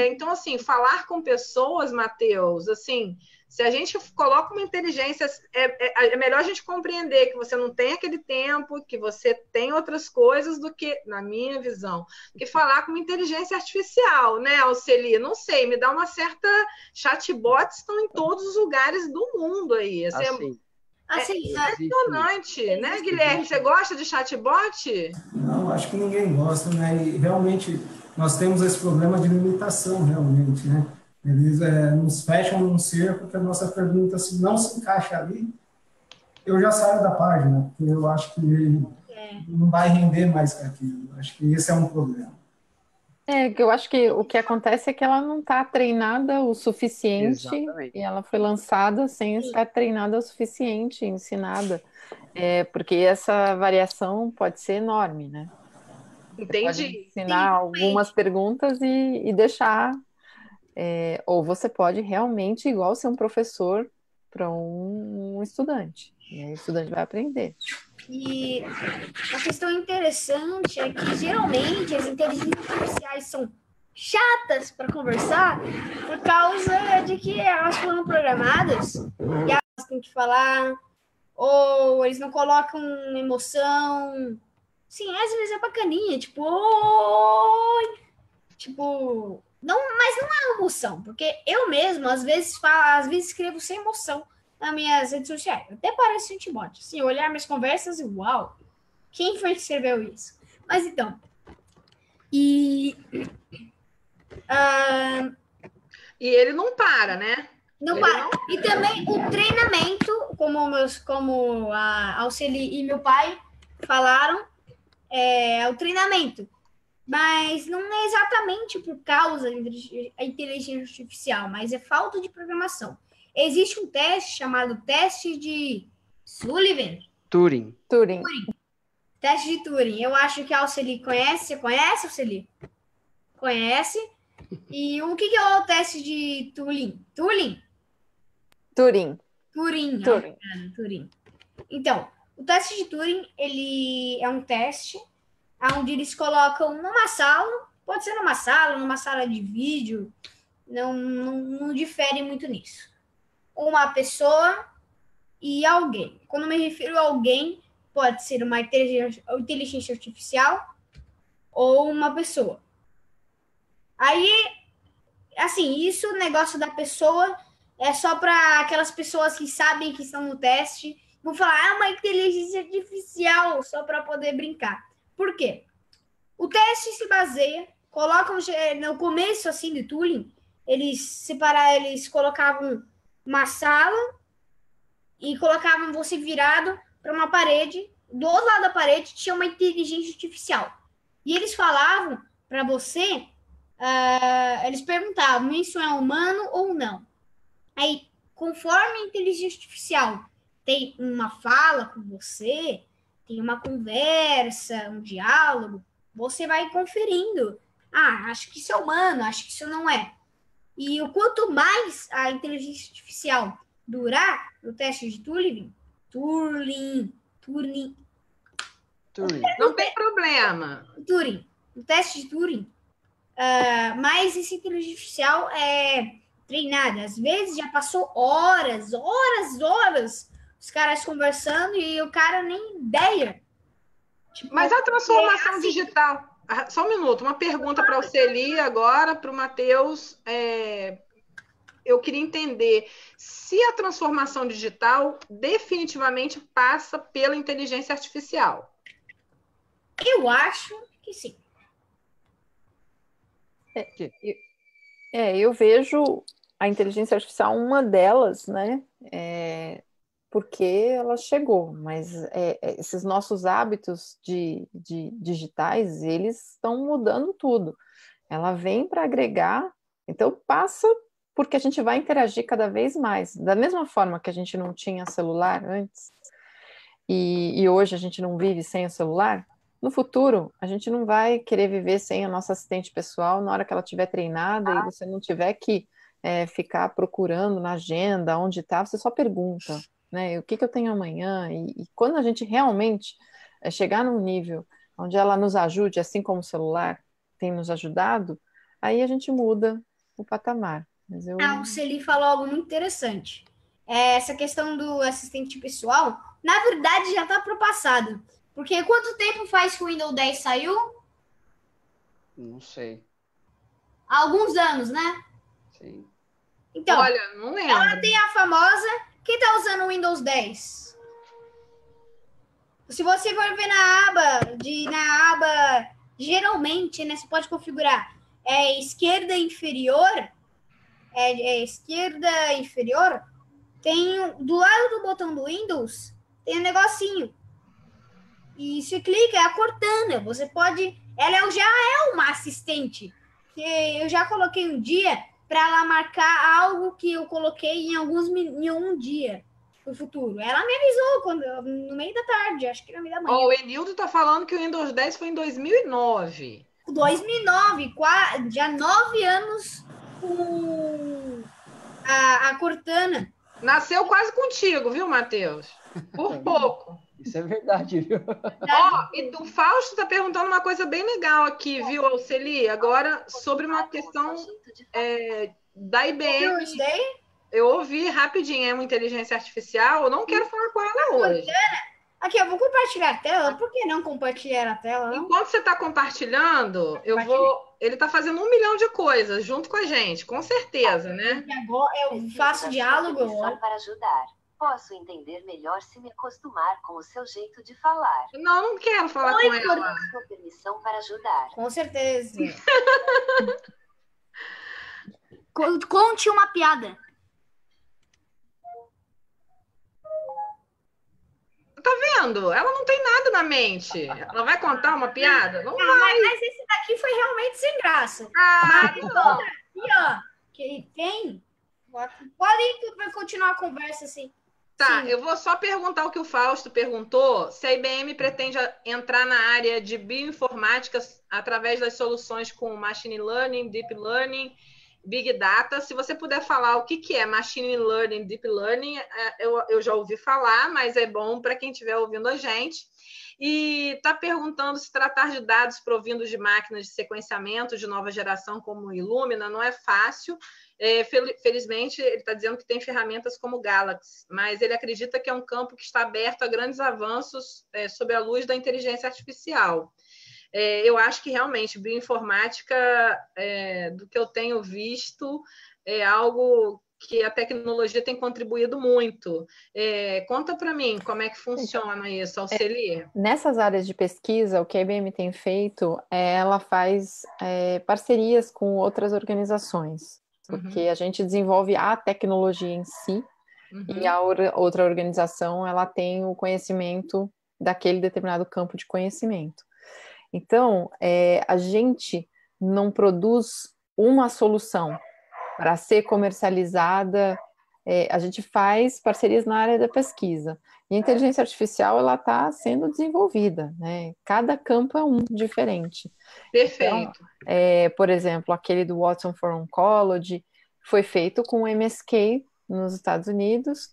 Então, assim, falar com pessoas, Matheus, assim, se a gente coloca uma inteligência, é melhor a gente compreender que você não tem aquele tempo, que você tem outras coisas do que, na minha visão, que falar com uma inteligência artificial, né, Alceli? Não sei, me dá uma certa... Chatbots estão em todos os lugares do mundo aí. Assim, impressionante, né, Guilherme? Você gosta de chatbot? Não, acho que ninguém gosta, né? E realmente nós temos esse problema de limitação, realmente, né? Eles nos fecham num cerco que a nossa pergunta, se não se encaixa ali, eu já saio da página, porque eu acho que não vai render mais que aquilo. Acho que esse é um problema. Que eu acho que o que acontece é que ela não está treinada o suficiente. Exatamente. E ela foi lançada sem estar treinada o suficiente, ensinada. Porque essa variação pode ser enorme, né? Entendi. Você pode ensinar algumas perguntas e deixar. Ou você pode realmente, igual ser um professor para um estudante. E aí o estudante vai aprender. E uma questão interessante é que, geralmente, as inteligências artificiais são chatas para conversar por causa de que elas foram programadas e elas têm que falar, ou eles não colocam emoção. Sim, às vezes é bacaninha, tipo, oi! Tipo, não, mas não é emoção, porque eu mesmo, às vezes escrevo sem emoção nas minhas redes sociais. Até parece chatbot. Assim, olhar minhas conversas e uau, quem foi que escreveu isso? Mas então, e ele não para, né? Não para. E também o treinamento, como a Alceli e meu pai falaram, é o treinamento. Mas não é exatamente por causa da inteligência artificial, mas é falta de programação. Existe um teste chamado teste de Sullivan. Turing. Teste de Turing. Eu acho que a Alceli conhece. Você conhece, Alceli? Conhece. E o que é o teste de Turing? Turing. Então, o teste de Turing, ele é um teste onde eles colocam numa sala, pode ser numa sala de vídeo, não difere muito nisso. Uma pessoa e alguém. Quando me refiro a alguém, pode ser uma inteligência artificial ou uma pessoa. Aí, assim, isso, o negócio da pessoa, é só para aquelas pessoas que sabem que estão no teste, vão falar, uma inteligência artificial, só para poder brincar. Por quê? O teste se baseia, colocam no começo assim de Turing, eles colocavam uma sala e colocavam você virado para uma parede, do outro lado da parede tinha uma inteligência artificial. E eles falavam para você, eles perguntavam, isso é humano ou não? Aí, conforme a inteligência artificial tem uma fala com você, tem uma conversa, um diálogo, você vai conferindo. Acho que isso é humano, acho que isso não é. E o quanto mais a inteligência artificial durar no teste de Turing. Não tem problema. Turing. No teste de Turing, mais essa inteligência artificial é treinada. Às vezes já passou horas, os caras conversando e o cara nem ideia. Tipo, mas a transformação digital... Só um minuto, uma pergunta para o Celi agora, para o Matheus eu queria entender se a transformação digital definitivamente passa pela inteligência artificial. Eu acho que sim. Eu vejo a inteligência artificial uma delas, né? Porque ela chegou, mas esses nossos hábitos de digitais, eles estão mudando tudo. Ela vem para agregar, então passa porque a gente vai interagir cada vez mais. Da mesma forma que a gente não tinha celular antes, e hoje a gente não vive sem o celular, no futuro a gente não vai querer viver sem a nossa assistente pessoal na hora que ela estiver treinada e você não tiver que ficar procurando na agenda onde está, você só pergunta, né? O que eu tenho amanhã? E quando a gente realmente chegar num nível onde ela nos ajude, assim como o celular tem nos ajudado, aí a gente muda o patamar. Mas O Celi falou algo muito interessante. Essa questão do assistente pessoal, na verdade, já está para o passado. Porque quanto tempo faz que o Windows 10 saiu? Não sei. Há alguns anos, né? Sim. Então, olha, não lembro. Ela tem a famosa... Quem está usando o Windows 10? Se você for ver na aba, geralmente, né, você pode configurar esquerda inferior, esquerda inferior, tem do lado do botão do Windows, tem um negocinho. E se clica, é a Cortana. Você pode... Ela já é uma assistente. Eu já coloquei um dia para ela marcar algo que eu coloquei em um dia no futuro. Ela me avisou no meio da tarde, acho que no meio da manhã. O Enildo está falando que o Windows 10 foi em 2009. 2009, já 9 anos com a Cortana. Nasceu quase contigo, viu, Matheus? Por pouco. Isso é verdade, viu? E o Fausto está perguntando uma coisa bem legal aqui, viu, Alceli? Agora, sobre uma questão da IBM. Eu ouvi rapidinho, é uma inteligência artificial. Eu não quero falar com ela hoje. Aqui, eu vou compartilhar a tela. Por que não compartilhar a tela? Não? Enquanto você está compartilhando, ele está fazendo 1 milhão de coisas junto com a gente, com certeza, né? Agora eu faço diálogo. Para ajudar. Posso entender melhor se me acostumar com o seu jeito de falar. Não quero falar com ela. Sua permissão para ajudar. Com certeza. Conte uma piada. Tá vendo? Ela não tem nada na mente. Ela vai contar uma piada? Não vai. Mas esse daqui foi realmente sem graça. Mas outra aqui, ó, que tem... Podem continuar a conversa assim. Tá, eu vou só perguntar o que o Fausto perguntou, se a IBM pretende entrar na área de bioinformática através das soluções com Machine Learning, Deep Learning, Big Data. Se você puder falar o que é Machine Learning, Deep Learning, eu já ouvi falar, mas é bom para quem estiver ouvindo a gente. E está perguntando se tratar de dados provindos de máquinas de sequenciamento de nova geração como o Illumina não é fácil. Felizmente, ele está dizendo que tem ferramentas como o Galaxy, mas ele acredita que é um campo que está aberto a grandes avanços sob a luz da inteligência artificial. Eu acho que realmente bioinformática, do que eu tenho visto, é algo que a tecnologia tem contribuído muito. Conta para mim como é que funciona isso, Alceli. Nessas áreas de pesquisa, o que a IBM tem feito, ela faz parcerias com outras organizações, porque a gente desenvolve a tecnologia em si, e a outra organização ela tem o conhecimento daquele determinado campo de conhecimento. Então, a gente não produz uma solução para ser comercializada, a gente faz parcerias na área da pesquisa. E a inteligência artificial ela está sendo desenvolvida, né? Cada campo é um diferente. Perfeito. Então, por exemplo, aquele do Watson for Oncology foi feito com o MSK nos Estados Unidos,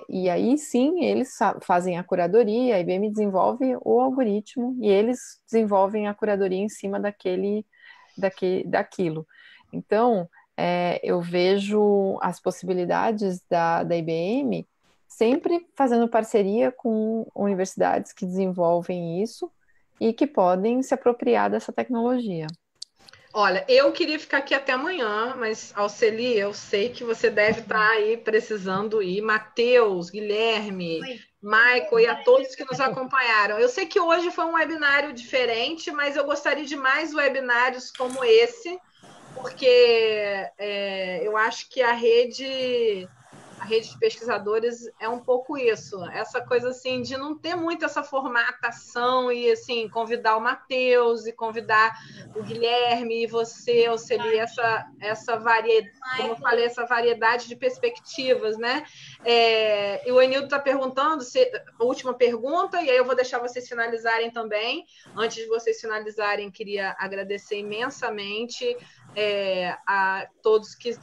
e aí sim eles fazem a curadoria, a IBM desenvolve o algoritmo e eles desenvolvem a curadoria em cima daquilo. Então, eu vejo as possibilidades da IBM sempre fazendo parceria com universidades que desenvolvem isso e que podem se apropriar dessa tecnologia. Olha, eu queria ficar aqui até amanhã, mas, Alceli, eu sei que você deve estar aí precisando ir. Matheus, Guilherme, Oi. Michael e a todos que nos acompanharam. Eu sei que hoje foi um webinário diferente, mas eu gostaria de mais webinários como esse, porque eu acho que a rede de pesquisadores é um pouco isso, essa coisa assim de não ter muito essa formatação e assim convidar o Matheus e convidar o Guilherme e você, Alceli, essa variedade, como eu falei, essa variedade de perspectivas, né? E o Enildo está perguntando, a última pergunta, e aí eu vou deixar vocês finalizarem também. Antes de vocês finalizarem, queria agradecer imensamente a todos que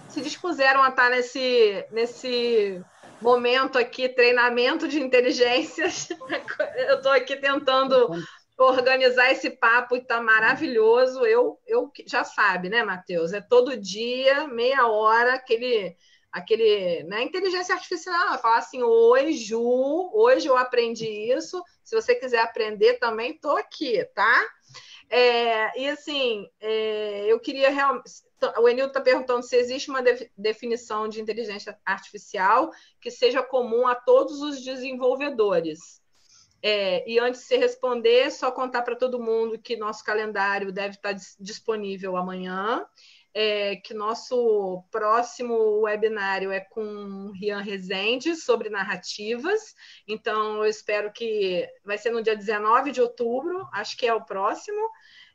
se dispuseram a estar nesse momento aqui, treinamento de inteligências. Eu estou aqui tentando organizar esse papo e está maravilhoso. Eu já sabe, né, Matheus? É todo dia, meia hora, aquele né, inteligência artificial, falar assim, oi, Ju, hoje eu aprendi isso. Se você quiser aprender também, estou aqui, tá? E assim, eu queria realmente. O Enildo está perguntando se existe uma definição de inteligência artificial que seja comum a todos os desenvolvedores. E antes de você responder, só contar para todo mundo que nosso calendário deve estar disponível amanhã, que nosso próximo webinário é com Rian Rezende sobre narrativas. Então, eu espero que vai ser no dia 19 de outubro, acho que é o próximo.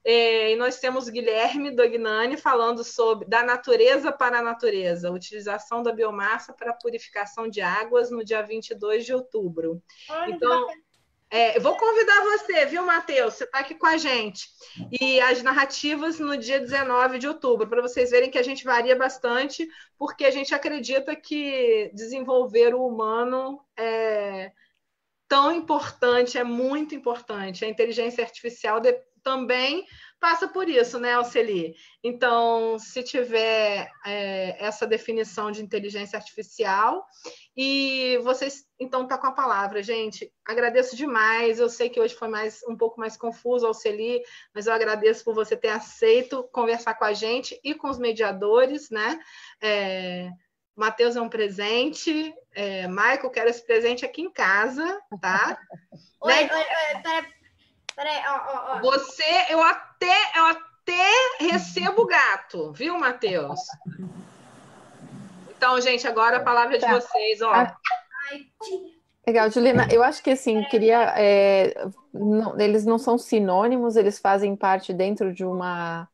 E nós temos Guilherme Dognani falando sobre da natureza para a natureza, utilização da biomassa para a purificação de águas no dia 22 de outubro. Então, eu vou convidar você, viu, Matheus? Você está aqui com a gente. E as narrativas no dia 19 de outubro, para vocês verem que a gente varia bastante, porque a gente acredita que desenvolver o humano é tão importante, é muito importante. A inteligência artificial também passa por isso, né, Alceli? Então, se tiver essa definição de inteligência artificial, e vocês, então, tá com a palavra, gente. Agradeço demais. Eu sei que hoje foi um pouco mais confuso, Alceli, mas eu agradeço por você ter aceito conversar com a gente e com os mediadores, né? Matheus é um presente. Michael, quero esse presente aqui em casa, tá? Oi, peraí, ó. Eu até recebo gato, viu, Matheus? Então, gente, agora a palavra é de vocês, ó. Legal, Juliana, eu acho que assim, eles não são sinônimos, eles fazem parte dentro de uma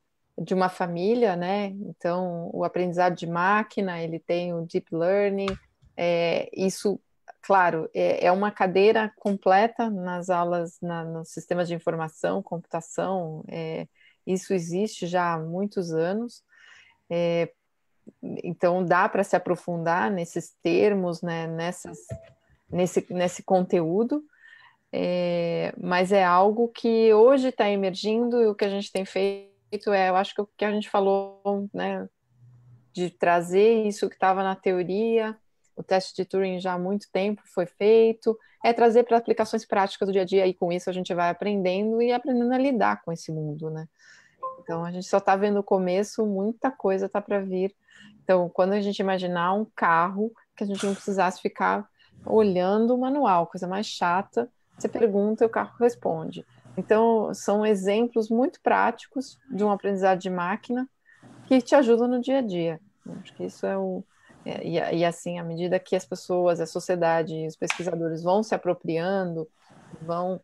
família, né? Então, o aprendizado de máquina, ele tem o deep learning, isso, claro, é uma cadeira completa nas aulas, nos sistemas de informação, computação, isso existe já há muitos anos, então dá para se aprofundar nesses termos, né, nesse conteúdo, mas é algo que hoje está emergindo, e o que a gente tem feito eu acho que o que a gente falou, né, de trazer isso que estava na teoria, o teste de Turing já há muito tempo foi feito, trazer para aplicações práticas do dia a dia, e com isso a gente vai aprendendo a lidar com esse mundo, né? Então a gente só está vendo o começo, muita coisa está para vir. Então, quando a gente imaginar um carro que a gente não precisasse ficar olhando o manual, coisa mais chata, você pergunta e o carro responde. Então, são exemplos muito práticos de um aprendizado de máquina que te ajudam no dia a dia. Acho que isso e assim, à medida que as pessoas, a sociedade, os pesquisadores vão se apropriando, vão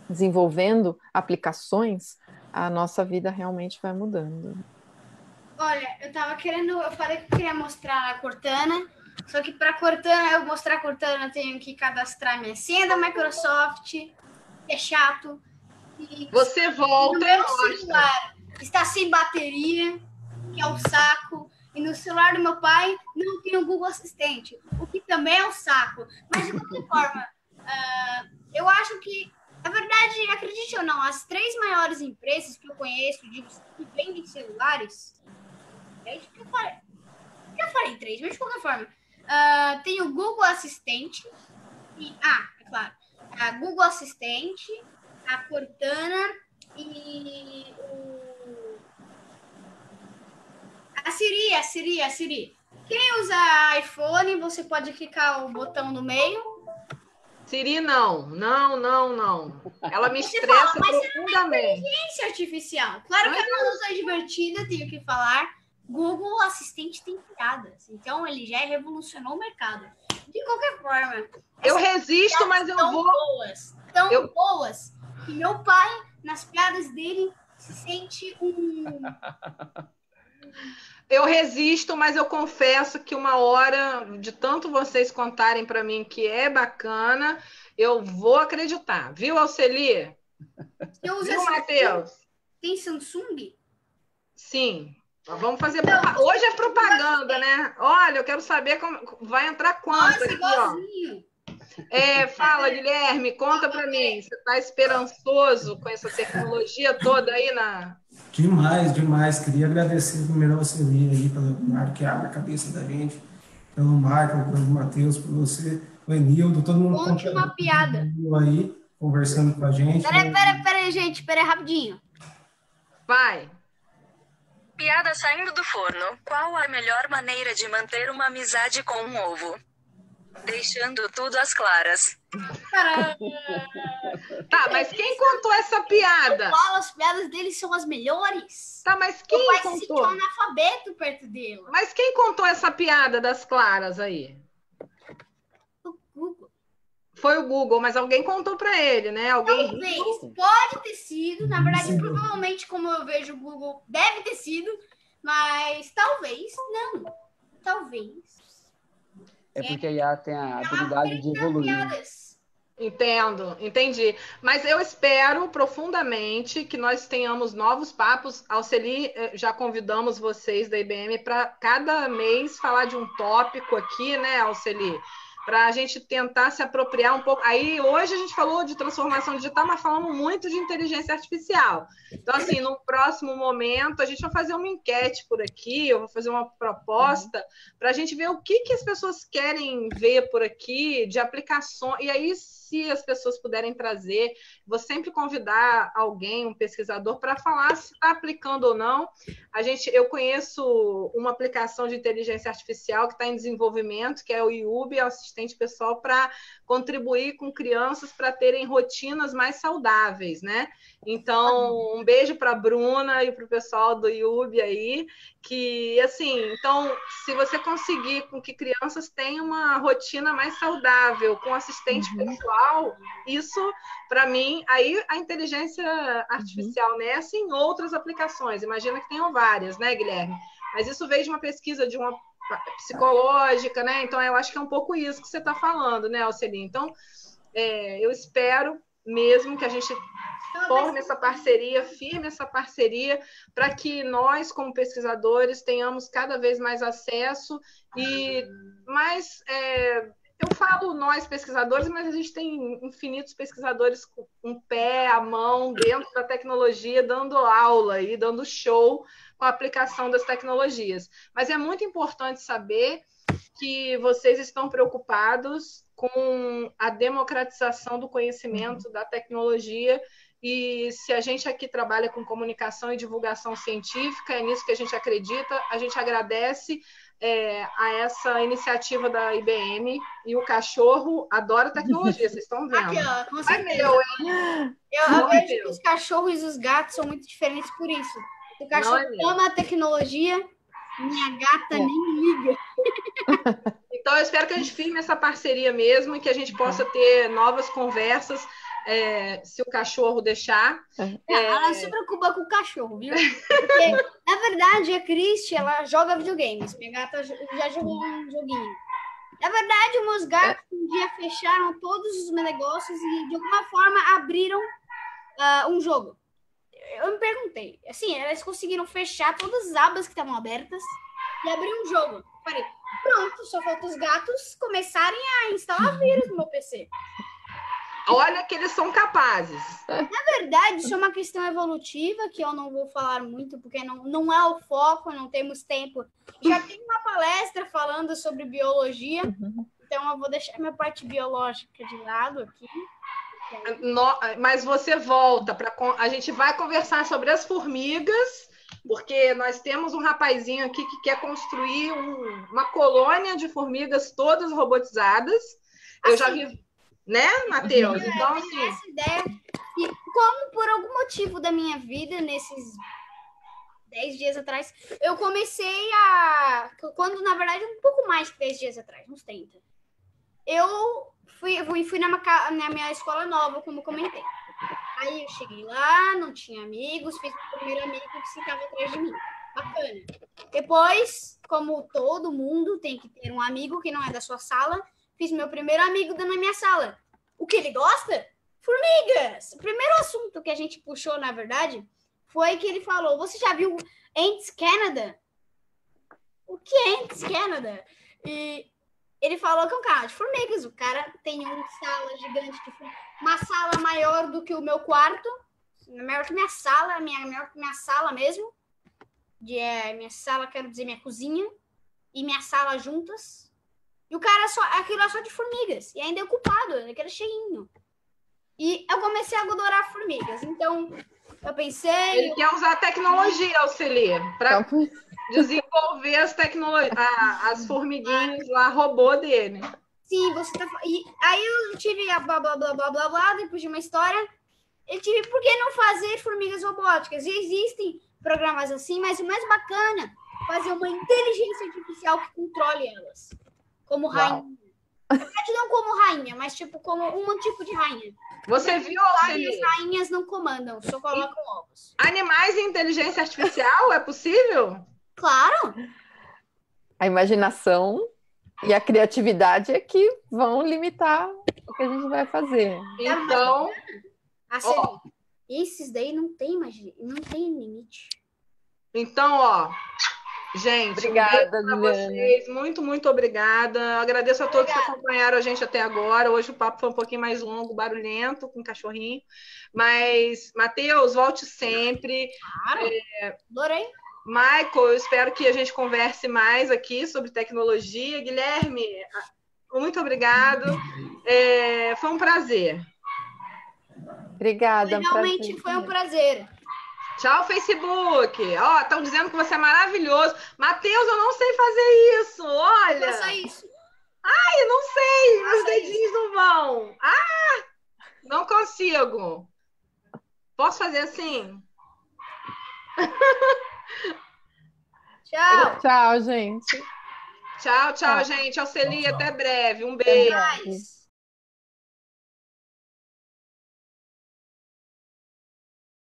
desenvolvendo aplicações, a nossa vida realmente vai mudando. Olha, eu falei que eu queria mostrar a Cortana, só que para eu mostrar a Cortana, eu tenho que cadastrar minha senha da Microsoft, que é chato. Você volta e mostra. Celular está sem bateria, que é um saco, e no celular do meu pai não tem o Google Assistente, o que também é um saco. Mas, de qualquer forma, eu acho que, na verdade, acredite ou não, as 3 maiores empresas que eu conheço que vendem celulares, é isso que eu falei. Já falei 3, mas de qualquer forma, tem o Google Assistente, é claro, a Google Assistente, a Cortana e A Siri. Quem usa iPhone, você pode clicar o botão no meio. Siri, não. Ela me estressa profundamente. Inteligência artificial. Claro que ela não é divertida, tenho que falar. Google Assistente tem piadas. Então, ele já revolucionou o mercado. De qualquer forma. Eu resisto, mas eu vou... boas. Que meu pai, nas piadas dele, se sente Eu resisto, mas eu confesso que uma hora, de tanto vocês contarem para mim que é bacana, eu vou acreditar. Viu, Alceli? Viu, Matheus? Tem Samsung? Sim. Vamos fazer... Hoje é propaganda, né? Olha, eu quero saber como... vai entrar quanto aqui, ó. Fala, Guilherme, conta para mim. Você está esperançoso com essa tecnologia toda aí na... Demais. Queria agradecer primeiro ao Celi aí, pelo Marco que abre a cabeça da gente, pelo Michael, pelo Matheus, por você, o Enildo, todo mundo. Conte uma piada. Aí, conversando com a gente. Peraí, gente, rapidinho. Vai. Piada saindo do forno. Qual a melhor maneira de manter uma amizade com um ovo? Deixando tudo às claras. Tá, mas quem contou essa piada? Eu falo, as piadas dele são as melhores. Tá, mas quem contou? contou? Se sentiu analfabeto perto dele. Mas quem contou essa piada das claras aí? O Google. Foi o Google, mas alguém contou para ele, né? Talvez. Pode ter sido. Na verdade, provavelmente, como eu vejo o Google, deve ter sido. Mas talvez não. Talvez. É porque a IA tem a habilidade de evoluir. Entendi. Mas eu espero profundamente que nós tenhamos novos papos. Alceli, já convidamos vocês da IBM para cada mês falar de um tópico aqui, né, Alceli? Para a gente tentar se apropriar um pouco. Aí, hoje a gente falou de transformação digital, mas falamos muito de inteligência artificial. Então, assim, no próximo momento, a gente vai fazer uma enquete por aqui, eu vou fazer uma proposta para a gente ver o que as pessoas querem ver por aqui de aplicações. E aí, se as pessoas puderem trazer, vou sempre convidar alguém, um pesquisador, para falar se está aplicando ou não. Eu conheço uma aplicação de inteligência artificial que está em desenvolvimento, que é o IUB, é o assistente pessoal para contribuir com crianças para terem rotinas mais saudáveis, né? Então, um beijo para a Bruna e para o pessoal do IUB aí, que, assim, então, se você conseguir com que crianças tenham uma rotina mais saudável, com assistente pessoal, isso, para mim, aí a inteligência artificial nessa e em outras aplicações, imagina que tenham várias, né, Guilherme? Mas isso veio de uma pesquisa de uma psicológica, né? Então, eu acho que é um pouco isso que você está falando, né, Alceli? Então, eu espero mesmo que a gente forme essa parceria, firme essa parceria, para que nós, como pesquisadores, tenhamos cada vez mais acesso e mais... eu falo nós, pesquisadores, mas a gente tem infinitos pesquisadores com um pé, a mão, dentro da tecnologia, dando aula e dando show com a aplicação das tecnologias. Mas é muito importante saber que vocês estão preocupados com a democratização do conhecimento da tecnologia, e se a gente aqui trabalha com comunicação e divulgação científica, é nisso que a gente acredita, a gente agradece a essa iniciativa da IBM, e o cachorro adora tecnologia, vocês estão vendo. Aqui, ó, com certeza. Meu, hein? Eu vejo que os cachorros e os gatos são muito diferentes por isso. O cachorro ama a tecnologia, minha gata nem liga. Então, eu espero que a gente firme essa parceria mesmo e que a gente possa ter novas conversas, se o cachorro deixar. Ela se preocupa com o cachorro, viu? Porque, na verdade, a Cristi, ela joga videogames. Minha gata já jogou um joguinho. Na verdade, os meus gatos um dia fecharam todos os meus negócios e, de alguma forma, abriram um jogo. Eu me perguntei, assim, elas conseguiram fechar todas as abas que estavam abertas e abrir um jogo. Falei, pronto, só falta os gatos começarem a instalar vírus no meu PC. Olha que eles são capazes. Na verdade, isso é uma questão evolutiva que eu não vou falar muito, porque não é o foco, não temos tempo. Já tem uma palestra falando sobre biologia, então eu vou deixar minha parte biológica de lado aqui. Mas você volta, a gente vai conversar sobre as formigas porque nós temos um rapazinho aqui que quer construir uma colônia de formigas todas robotizadas. Eu já vi, né, Matheus? Então, assim, essa ideia, e como por algum motivo da minha vida, nesses 10 dias atrás, eu comecei quando, na verdade, um pouco mais que 10 dias atrás, uns 30. Eu fui na minha escola nova, como comentei. Aí eu cheguei lá, não tinha amigos, fiz o primeiro amigo que ficava atrás de mim. Bacana. Depois, como todo mundo tem que ter um amigo que não é da sua sala, fiz meu primeiro amigo na minha sala. O que ele gosta? Formigas! O primeiro assunto que a gente puxou, na verdade, foi que ele falou, você já viu Ants Canada? O que é Ants Canada? E ele falou que é um canal de formigas. O cara tem uma sala gigante de formigas, uma sala maior do que o meu quarto, maior que minha sala, maior que minha sala mesmo. Minha sala, quero dizer, minha cozinha e minha sala juntas. E o cara aquilo é só de formigas. E ainda é ocupado, aquele cheinho. E eu comecei a adorar formigas. Então, eu pensei... Ele quer usar a tecnologia, Alceli, para desenvolver as formiguinhas lá, robô dele. Sim, você tá... E aí eu tive a blá, blá, blá, blá, blá, blá, depois de uma história. Eu tive, por que não fazer formigas robóticas? E existem programas assim, mas o mais bacana, fazer uma inteligência artificial que controle elas. Como rainha. Na verdade, não como rainha, mas tipo como um tipo de rainha. Você viu, Alceli? As rainhas não comandam, só colocam ovos. Animais em inteligência artificial, é possível? Claro. A imaginação e a criatividade é que vão limitar o que a gente vai fazer. Então, esses daí não tem limite. Então, ó, gente, obrigada, para vocês, muito, muito obrigada. Agradeço a todos que acompanharam a gente até agora. Hoje o papo foi um pouquinho mais longo, barulhento, com cachorrinho. Mas, Matheus, volte sempre. Claro, adorei. Michael, eu espero que a gente converse mais aqui sobre tecnologia. Guilherme, muito obrigado. Foi um prazer. Obrigada. Realmente foi um prazer. Tchau, Facebook. Ó, estão dizendo que você é maravilhoso. Matheus, eu não sei fazer isso. Olha. Faça isso. Ai, eu não sei. Meus dedinhos não vão. Ah, não consigo. Posso fazer assim? Tchau. Tchau, gente. Tchau, gente. Alceli, até breve. Um beijo.